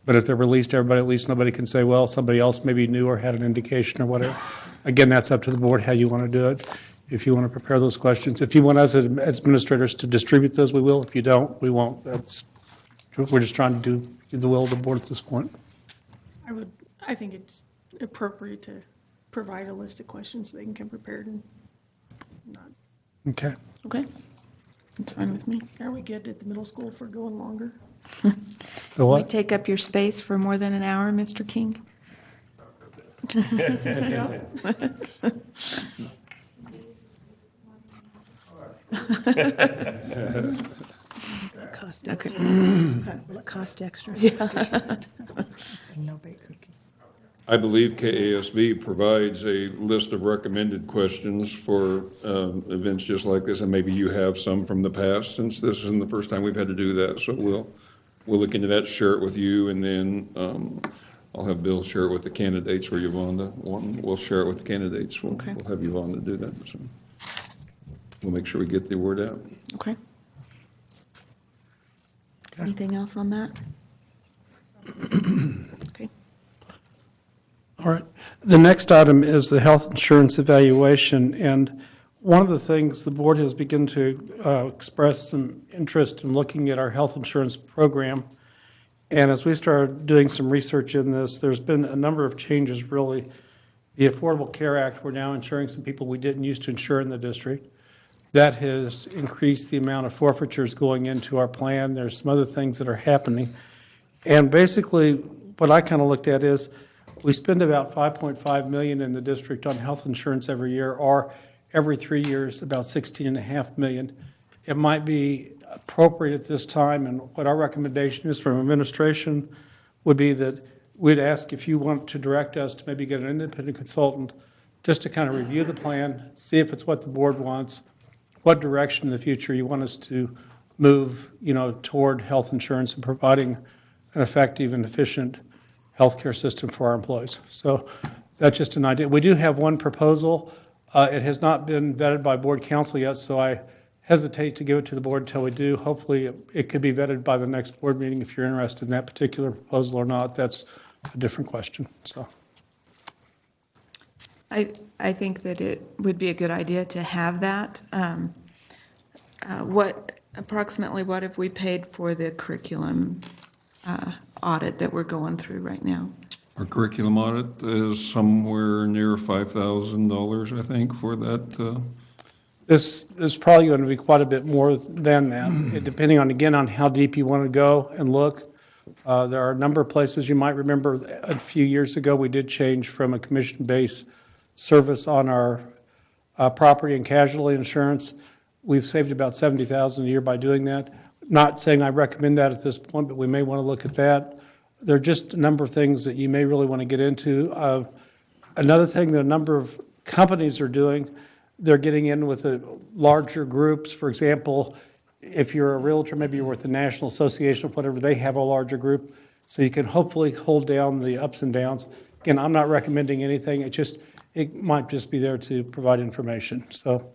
But if they're released to everybody, at least nobody can say, well, somebody else maybe knew or had an indication or whatever. Again, that's up to the board how you want to do it. If you want to prepare those questions. If you want us as administrators to distribute those, we will. If you don't, we won't. We're just trying to do the will of the board at this point. I think it's appropriate to provide a list of questions so they can come prepared and not. Okay. Okay. That's fine with me. Are we good at the middle school for going longer? The what? We take up your space for more than an hour, Mr. King? Cost Okay. Will it cost extra? No baked cookies. I believe KASB provides a list of recommended questions for events just like this, and maybe you have some from the past, since this isn't the first time we've had to do that. So we'll look into that, share it with you, and then I'll have Bill share it with the candidates, or Yvonne, we'll share it with the candidates. We'll have Yvonne to do that. So we'll make sure we get the word out. Okay. Anything else on that? Okay. All right. The next item is the health insurance evaluation. And one of the things the board has begun to express some interest in looking at our health insurance program. And as we started doing some research in this, there's been a number of changes, really. The Affordable Care Act, we're now insuring some people we didn't used to insure in the district. That has increased the amount of forfeitures going into our plan. There's some other things that are happening. And basically, what I kind of looked at is we spend about $5.5 million in the district on health insurance every year, or every 3 years, about $16.5 million. it might be appropriate at this time, and what our recommendation is from administration would be that we'd ask if you want to direct us to maybe get an independent consultant just to kind of review the plan, see if it's what the board wants, what direction in the future you want us to move, toward health insurance and providing an effective and efficient healthcare system for our employees. So that's just an idea. We do have one proposal. It has not been vetted by board council yet, so I hesitate to give it to the board until we do. Hopefully, it could be vetted by the next board meeting if you're interested in that particular proposal or not. That's a different question. So, I think that it would be a good idea to have that. Approximately what have we paid for the curriculum audit that we're going through right now? Our curriculum audit is somewhere near $5,000, I think, for that. This is probably going to be quite a bit more than that, depending on, again, on how deep you want to go and look. There are a number of places. You might remember a few years ago, we did change from a commission-based service on our property and casualty insurance. We've saved about $70,000 a year by doing that. Not saying I recommend that at this point, but we may want to look at that. There are just a number of things that you may really want to get into. Another thing that a number of companies are doing, they're getting in with larger groups. For example, if you're a realtor, maybe you're with the National Association of whatever, they have a larger group. So you can hopefully hold down the ups and downs. Again, I'm not recommending anything. It might just be there to provide information. So,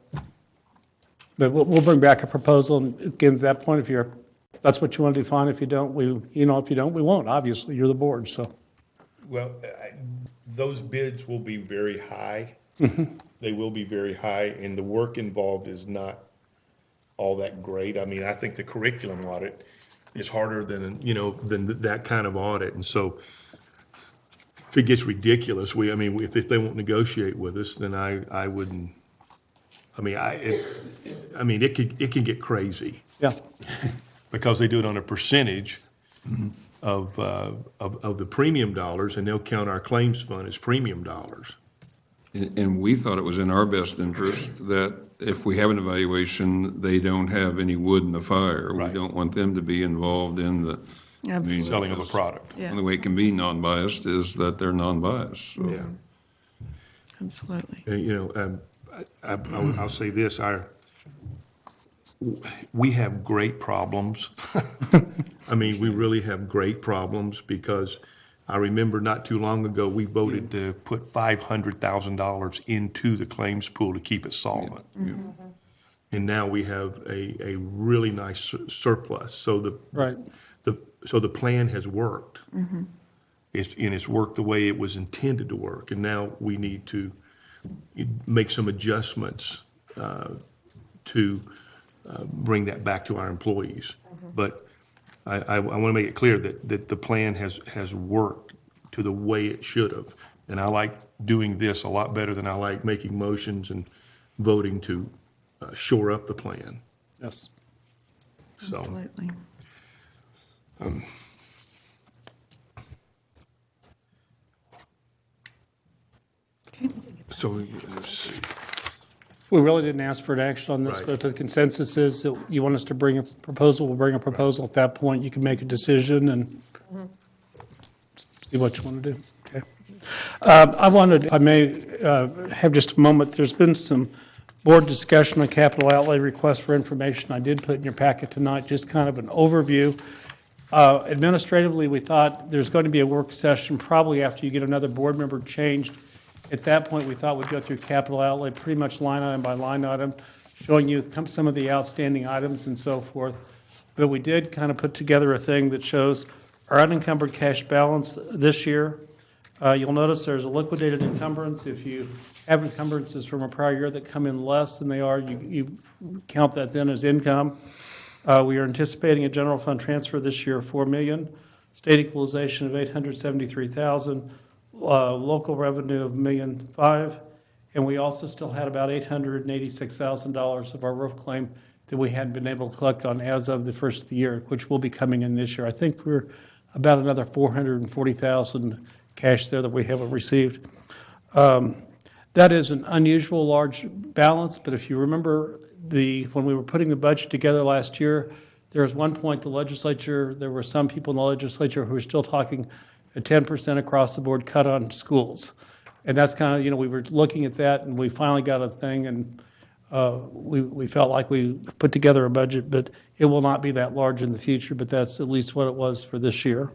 but we'll bring back a proposal. And again, at that point, if that's what you want to do, fine. If you don't, if you don't, we won't. Obviously, you're the board, so. Well, those bids will be very high. They will be very high, and the work involved is not all that great. I mean, I think the curriculum audit is harder than that kind of audit. And so if it gets ridiculous, if they won't negotiate with us, then I wouldn't. It can get crazy. Yeah. Because they do it on a percentage of the premium dollars, and they'll count our claims fund as premium dollars. And we thought it was in our best interest that if we have an evaluation, they don't have any wood in the fire. Right. We don't want them to be involved in the Selling of a product. The only way it can be non-biased is that they're non-biased. So. Yeah. Absolutely. I'll say this, we have great problems. We really have great problems, because I remember not too long ago, we voted to put $500,000 into the claims pool to keep it solvent. Yeah. And now we have a really nice surplus. So the plan has worked. It's worked the way it was intended to work. And now we need to make some adjustments to bring that back to our employees. But I want to make it clear that the plan has worked to the way it should have. And I like doing this a lot better than I like making motions and voting to shore up the plan. Yes. So, Absolutely. So let's see. We really didn't ask for an action on this, Right. but if the consensus is that you want us to bring a proposal, we'll bring a proposal. At that point, you can make a decision and see what you want to do. Okay. I may have just a moment. There's been some board discussion on capital outlay requests for information. I did put in your packet tonight, just kind of an overview. Administratively, we thought there's going to be a work session probably after you get another board member changed. At that point, we thought we'd go through capital outlay, pretty much line item by line item, showing you some of the outstanding items and so forth. But we did kind of put together a thing that shows our unencumbered cash balance this year. You'll notice there's a liquidated encumbrance. If you have encumbrances from a prior year that come in less than they are, you count that then as income. We are anticipating a general fund transfer this year of $4 million, state equalization of $873,000. Local revenue of $1.5 million, and we also still had about $886,000 of our roof claim that we hadn't been able to collect on as of the first of the year, which will be coming in this year. I think we're about another $440,000 cash there that we haven't received. Then That is an unusual large balance, but if you remember when we were putting the budget together last year, there was one point there were some people in the legislature who were still talking a 10% across the board cut on schools. And that's kind of, we were looking at that and we finally got a thing and we felt like we put together a budget, but it will not be that large in the future, but that's at least what it was for this year.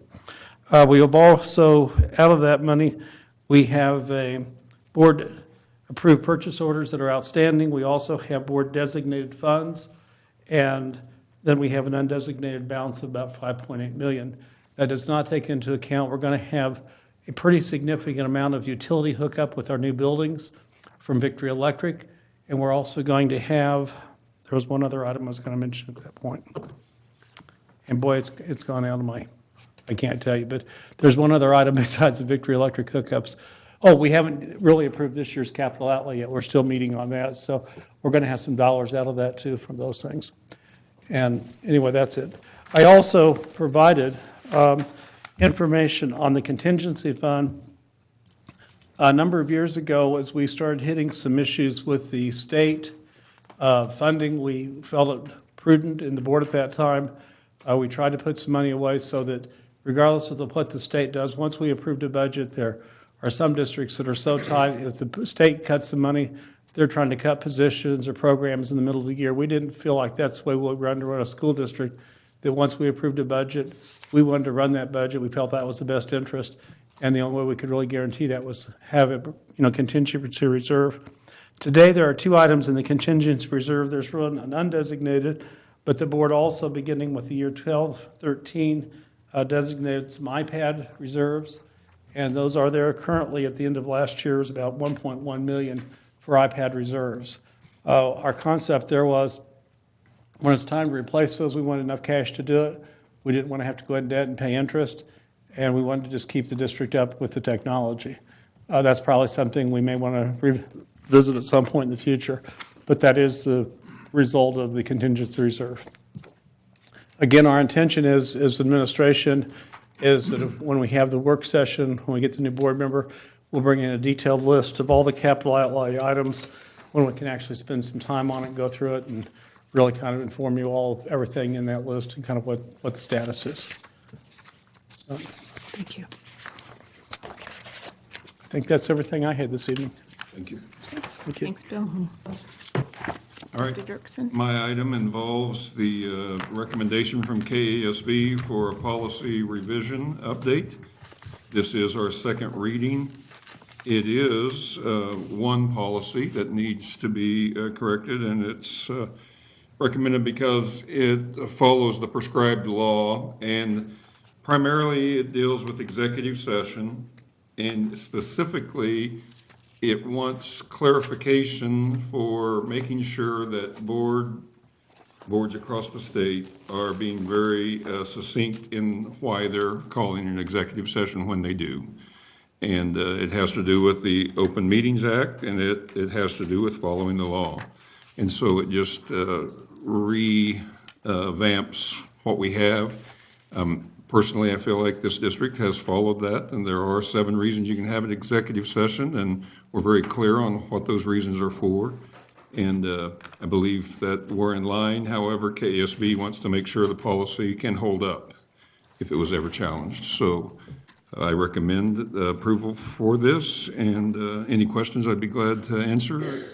We have also, out of that money, we have a board approved purchase orders that are outstanding. We also have board designated funds, and then we have an undesignated balance of about $5.8 million. That does not take into account, we're going to have a pretty significant amount of utility hookup with our new buildings from Victory Electric, and we're also going to have, there was one other item I was going to mention at that point. And boy, it's gone out of I can't tell you, but there's one other item besides the Victory Electric hookups. Oh, we haven't really approved this year's capital outlay yet. We're still meeting on that. So we're going to have some dollars out of that too from those things. And anyway, that's it. I also provided information on the contingency fund. A number of years ago, as we started hitting some issues with the state funding, we felt it prudent in the board at that time. We tried to put some money away so that regardless of what the state does, once we approved a budget, there are some districts that are so tight, if the state cuts some money, they're trying to cut positions or programs in the middle of the year. We didn't feel like that's the way we run to run a school district, that once we approved a budget, we wanted to run that budget. We felt that was the best interest, and the only way we could really guarantee that was have a contingency reserve. Today, there are two items in the contingency reserve. There's one, an undesignated, but the board also, beginning with the year 12-13, designated some iPad reserves, and those are there currently at the end of last year is about $1.1 million for iPad reserves. Our concept there was when it's time to replace those, we wanted enough cash to do it. We didn't want to have to go in debt and pay interest, and we wanted to just keep the district up with the technology. That's probably something we may want to revisit at some point in the future, but that is the result of the contingency reserve. Again, our intention is, as administration, is that when we have the work session, when we get the new board member, we'll bring in a detailed list of all the capital outlay items when we can actually spend some time on it and go through it and really kind of inform you all of everything in that list and kind of what the status is. So, Thank you. I think that's everything I had this evening. Thank you. Thank you. Thanks, Bill. All right. Dr. Dirksen. My item involves the recommendation from KASB for a policy revision update. This is our second reading. It is one policy that needs to be corrected, and it's recommended because it follows the prescribed law, and primarily it deals with executive session, and specifically it wants clarification for making sure that boards across the state are being very succinct in why they're calling an executive session when they do. And it has to do with the Open Meetings Act, and it has to do with following the law. And so it just revamps what we have. Personally, I feel like this district has followed that, and there are 7 reasons you can have an executive session, and we're very clear on what those reasons are for. And I believe that we're in line. However, KASB wants to make sure the policy can hold up if it was ever challenged. So I recommend approval for this, and any questions I'd be glad to answer.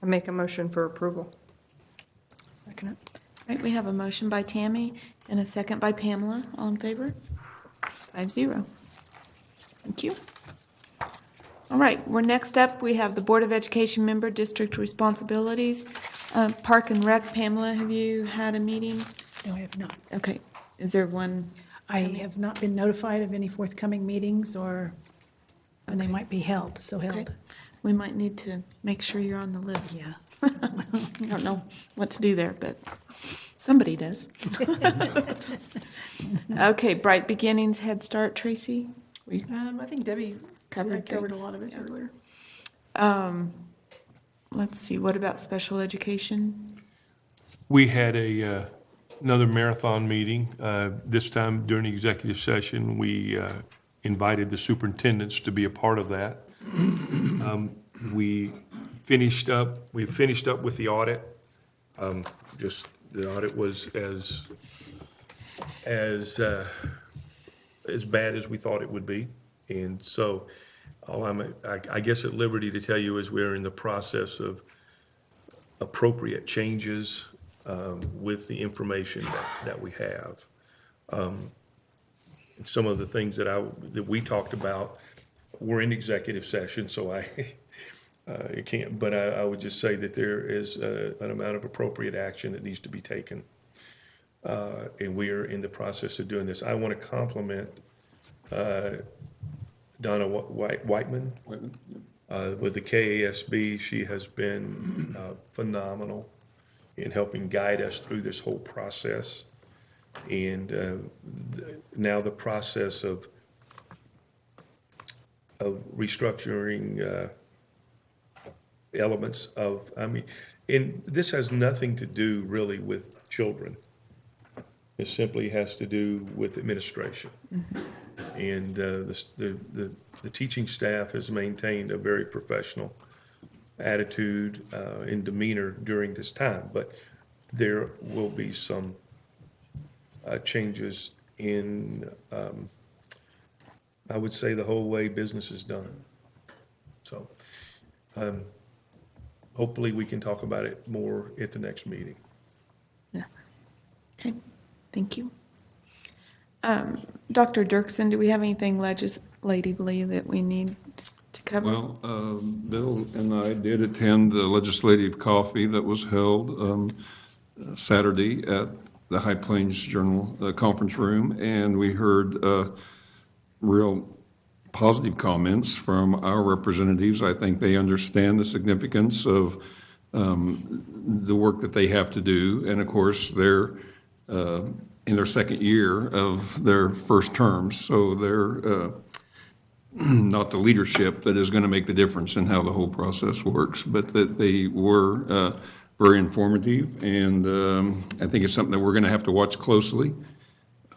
I make a motion for approval. Second it. All right, we have a motion by Tammy and a second by Pamela. All in favor? 5-0. Thank you. All right, we're next up. We have the Board of Education member district responsibilities. Park and Rec, Pamela, have you had a meeting? No, I have not. Okay, is there one? I have not been notified of any forthcoming meetings or when they might be held, so Okay. held. We might need to make sure you're on the list. Yes. I don't know what to do there, but somebody does. Okay, Bright Beginnings, Head Start, Tracy? I think Debbie covered a things. lot of it earlier. Let's see, what about special education? We had another marathon meeting. This time during the executive session, we invited the superintendents to be a part of that. We finished up with the audit. Just the audit was as bad as we thought it would be. And so all I guess at liberty to tell you is we're in the process of appropriate changes with the information that we have. Some of the things that we talked about were in executive session, so I can't, but I would just say that there is an amount of appropriate action that needs to be taken. And we are in the process of doing this. I want to compliment Donna Whiteman with the KASB. She has been phenomenal in helping guide us through this whole process. And now the process of restructuring elements of, and this has nothing to do really with children. It simply has to do with administration. And the teaching staff has maintained a very professional attitude and demeanor during this time, but there will be some changes in, I would say, the whole way business is done. So hopefully we can talk about it more at the next meeting. Yeah. Okay, thank you. Dr. Dirksen, do we have anything legislatively that we need to cover? Well, Bill and I did attend the legislative coffee that was held Saturday at the High Plains Journal conference room, and we heard real positive comments from our representatives. I think they understand the significance of the work that they have to do, and of course they're in their second year of their first terms, so they're not the leadership that is going to make the difference in how the whole process works, but that they were very informative, and I think it's something that we're going to have to watch closely.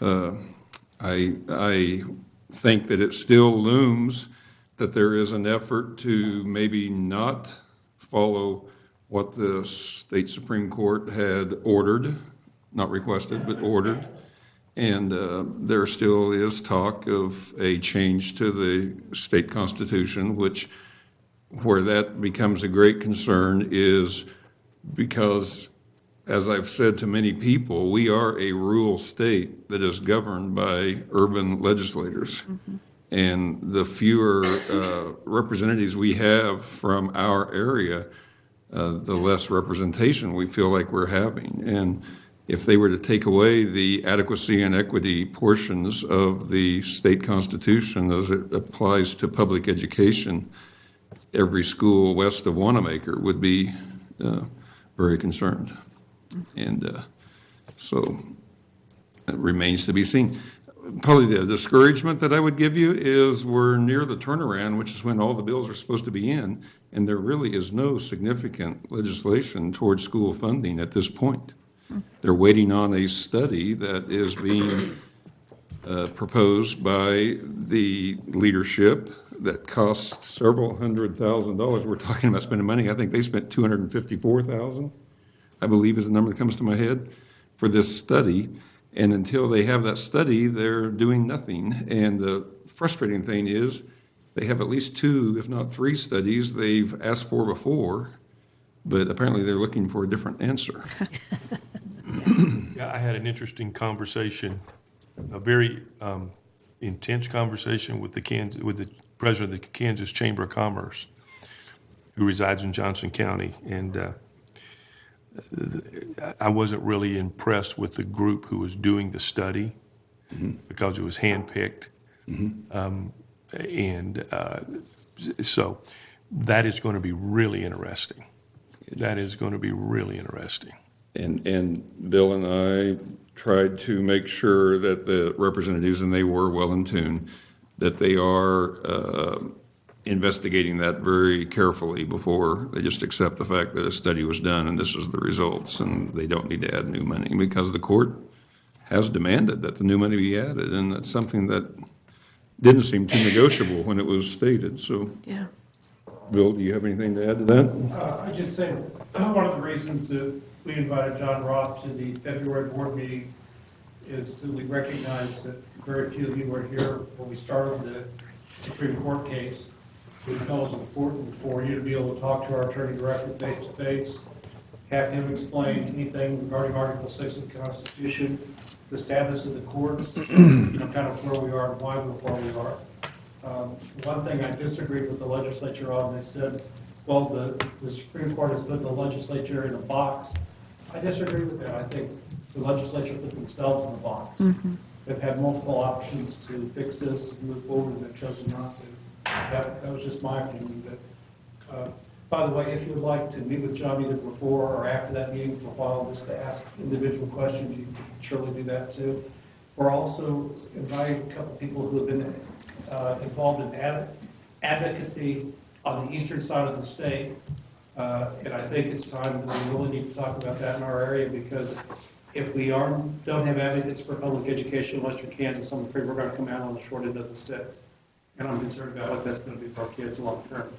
I think that it still looms that there is an effort to maybe not follow what the state Supreme Court had ordered, not requested, but ordered. And there still is talk of a change to the state constitution, where that becomes a great concern is because, as I've said to many people, we are a rural state that is governed by urban legislators. Mm-hmm. And the fewer representatives we have from our area, the less representation we feel like we're having. And if they were to take away the adequacy and equity portions of the state constitution as it applies to public education, every school west of Wanamaker would be very concerned. And so it remains to be seen. Probably the discouragement that I would give you is we're near the turnaround, which is when all the bills are supposed to be in, and there really is no significant legislation towards school funding at this point. They're waiting on a study that is being proposed by the leadership that costs several $100,000. We're talking about spending money. I think they spent $254,000, I believe is the number that comes to my head, for this study. And until they have that study, they're doing nothing. And the frustrating thing is they have at least 2, if not 3 studies they've asked for before, but apparently they're looking for a different answer. Yeah, I had an interesting conversation, a very intense conversation with the president of the Kansas Chamber of Commerce, who resides in Johnson County, and I wasn't really impressed with the group who was doing the study because it was handpicked, so that is going to be really interesting. That is going to be really interesting. And Bill and I tried to make sure that the representatives, and they were well in tune, that they are investigating that very carefully before they just accept the fact that a study was done and this is the results, and they don't need to add new money because the court has demanded that the new money be added, and that's something that didn't seem too negotiable when it was stated, so. Yeah. Bill, do you have anything to add to that? I just say, one of the reasons that we invited John Roth to the February board meeting is that we recognize that very few of you were here when we started the Supreme Court case. We felt it was important for you to be able to talk to our attorney directly face to face, have him explain anything regarding Article 6 of the Constitution, the status of the courts, kind of where we are and why we're where we are. One thing I disagreed with the legislature on, they said, well, the Supreme Court has put the legislature in a box. I disagree with that. I think the legislature put themselves in the box. They've had multiple options to fix this, move forward, and they've chosen not to. That was just my opinion. But, by the way, if you would like to meet with John either before or after that meeting for a while, just to ask individual questions, you can surely do that too. We're also inviting a couple people who have been involved in advocacy on the eastern side of the state. And I think it's time that we really need to talk about that in our area, because if we don't have advocates for public education in Western Kansas, I'm afraid we're going to come out on the short end of the stick. And I'm concerned about what that's going to be for our kids long term.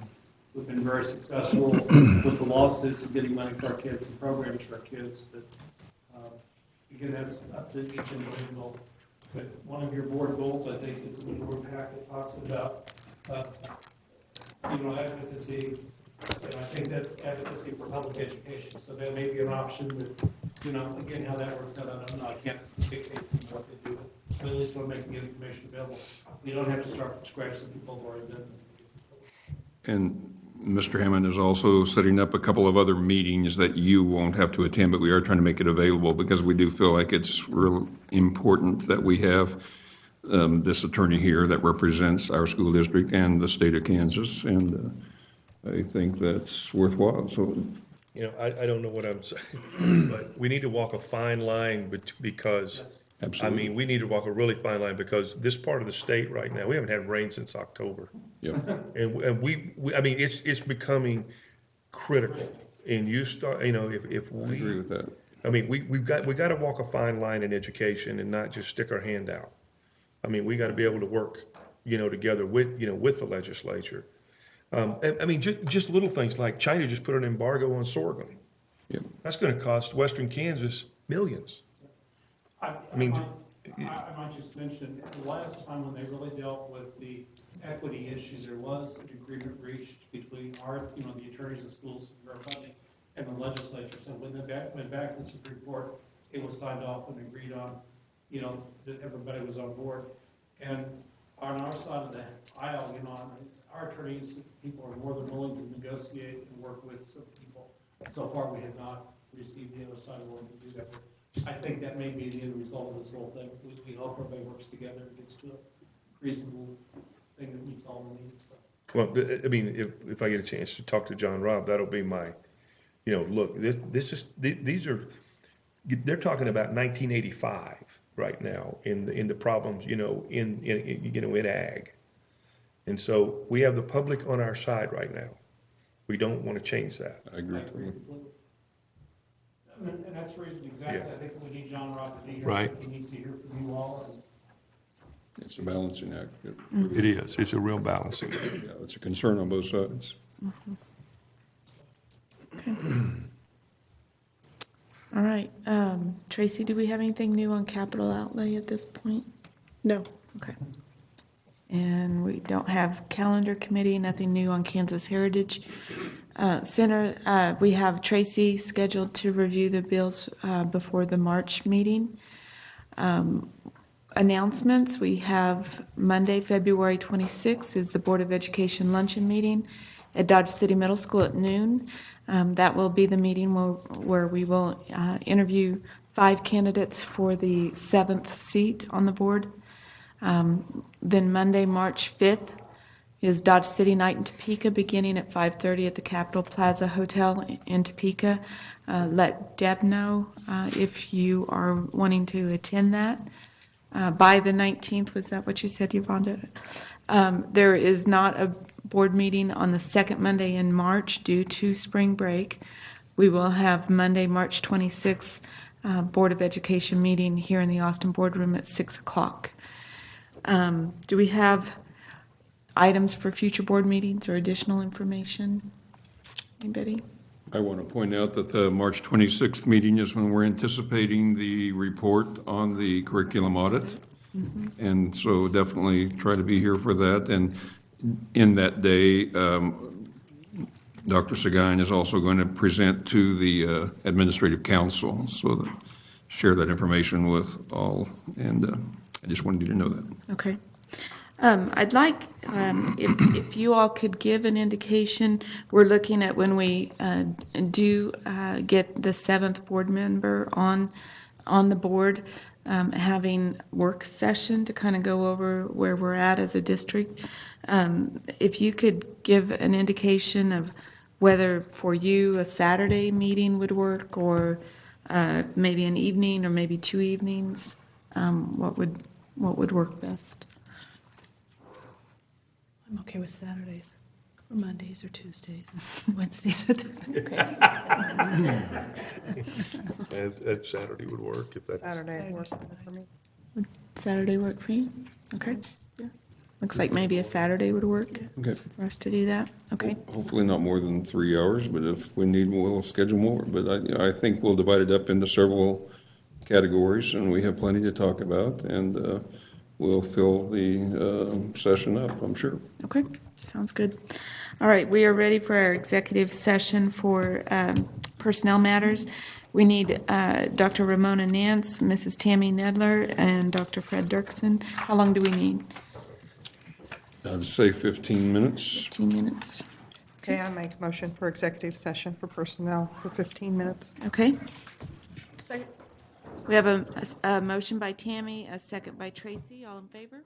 We've been very successful with the lawsuits and getting money for our kids and programs for our kids, but again, that's up to each individual. But one of your board goals, I think, is in the board packet talks about advocacy, and I think that's advocacy for public education. So that may be an option, but again, how that works out, I don't know. I can't dictate what they do, but at least we're making the information available. We don't have to start from scratch. Some people have already done this. And Mr. Hammond is also setting up a couple of other meetings that you won't have to attend, but we are trying to make it available because we do feel like it's real important that we have this attorney here that represents our school district and the state of Kansas, and I think that's worthwhile. So, I don't know what I'm saying, but we need to walk a fine line because, absolutely. we need to walk a really fine line because this part of the state right now, we haven't had rain since October. Yeah. And it's becoming critical. And you start, if we. I agree with that. We've got to walk a fine line in education and not just stick our hand out. We got to be able to work, together with the legislature. Just little things like China just put an embargo on sorghum. Yeah. That's going to cost Western Kansas millions. I might just mention, the last time when they really dealt with the equity issue, there was an agreement reached between the attorneys of schools who are funding and the legislature. So when they went back to the Supreme Court, it was signed off and agreed on, that everybody was on board. And on our side of the aisle, our attorneys, people are more than willing to negotiate and work with some people. So far, we have not received the other side willing to do that. I think that may be the end result of this whole thing. We hope everybody works together and gets to a reasonable thing that meets all the needs. Well, if I get a chance to talk to John Robb, that'll be my, look, these are, they're talking about 1985 right now in the problems, in ag. And so we have the public on our side right now. We don't want to change that. I agree. And that's the reason exactly, Yeah. I think we need John Robb to be here. Right. He needs to hear from you all. It's a balancing act. It is. It's a real balancing act. Yeah, it's a concern on both sides. All right. Tracy, do we have anything new on capital outlay at this point? No. Okay. And we don't have calendar committee, nothing new on Kansas Heritage Center. We have Tracy scheduled to review the bills before the March meeting. Announcements, we have Monday, February 26th is the Board of Education luncheon meeting at Dodge City Middle School at noon. That will be the meeting where we will interview 5 candidates for the 7th seat on the board. Then Monday, March 5th is Dodge City Night in Topeka, beginning at 5:30 at the Capitol Plaza Hotel in Topeka. Let Deb know if you are wanting to attend that. By the 19th, was that what you said, Yvonne? There is not a board meeting on the second Monday in March due to spring break. We will have Monday, March 26th, Board of Education meeting here in the Austin boardroom at 6 o'clock. Do we have items for future board meetings or additional information? Anybody? I want to point out that the March 26th meeting is when we're anticipating the report on the curriculum audit. And so definitely try to be here for that. And in that day, Dr. Seguin is also going to present to the administrative council, so that, share that information with all. And I just wanted you to know that. Okay. I'd like, if you all could give an indication, we're looking at when we do get the 7th board member on the board, having work session to kind of go over where we're at as a district. If you could give an indication of whether for you a Saturday meeting would work, or maybe an evening, or maybe 2 evenings, what would work best? I'm okay with Saturdays, or Mondays, or Tuesdays, Wednesdays. That Saturday would work if that's. Saturday works for me. Would Saturday work for you? Okay. Yeah. Looks like maybe a Saturday would work Okay. for us to do that. Okay. Hopefully not more than 3 hours, but if we need, we'll schedule more. But I think we'll divide it up into several categories, and we have plenty to talk about, and we'll fill the session up, I'm sure. Okay, sounds good. All right, we are ready for our executive session for personnel matters. We need Dr. Ramona Nance, Mrs. Tammy Nedler, and Dr. Fred Dirksen. How long do we need? I'd say 15 minutes. 15 minutes. Okay, I make a motion for executive session for personnel for 15 minutes. Okay. Second. We have a motion by Tammy, a second by Tracy. All in favor?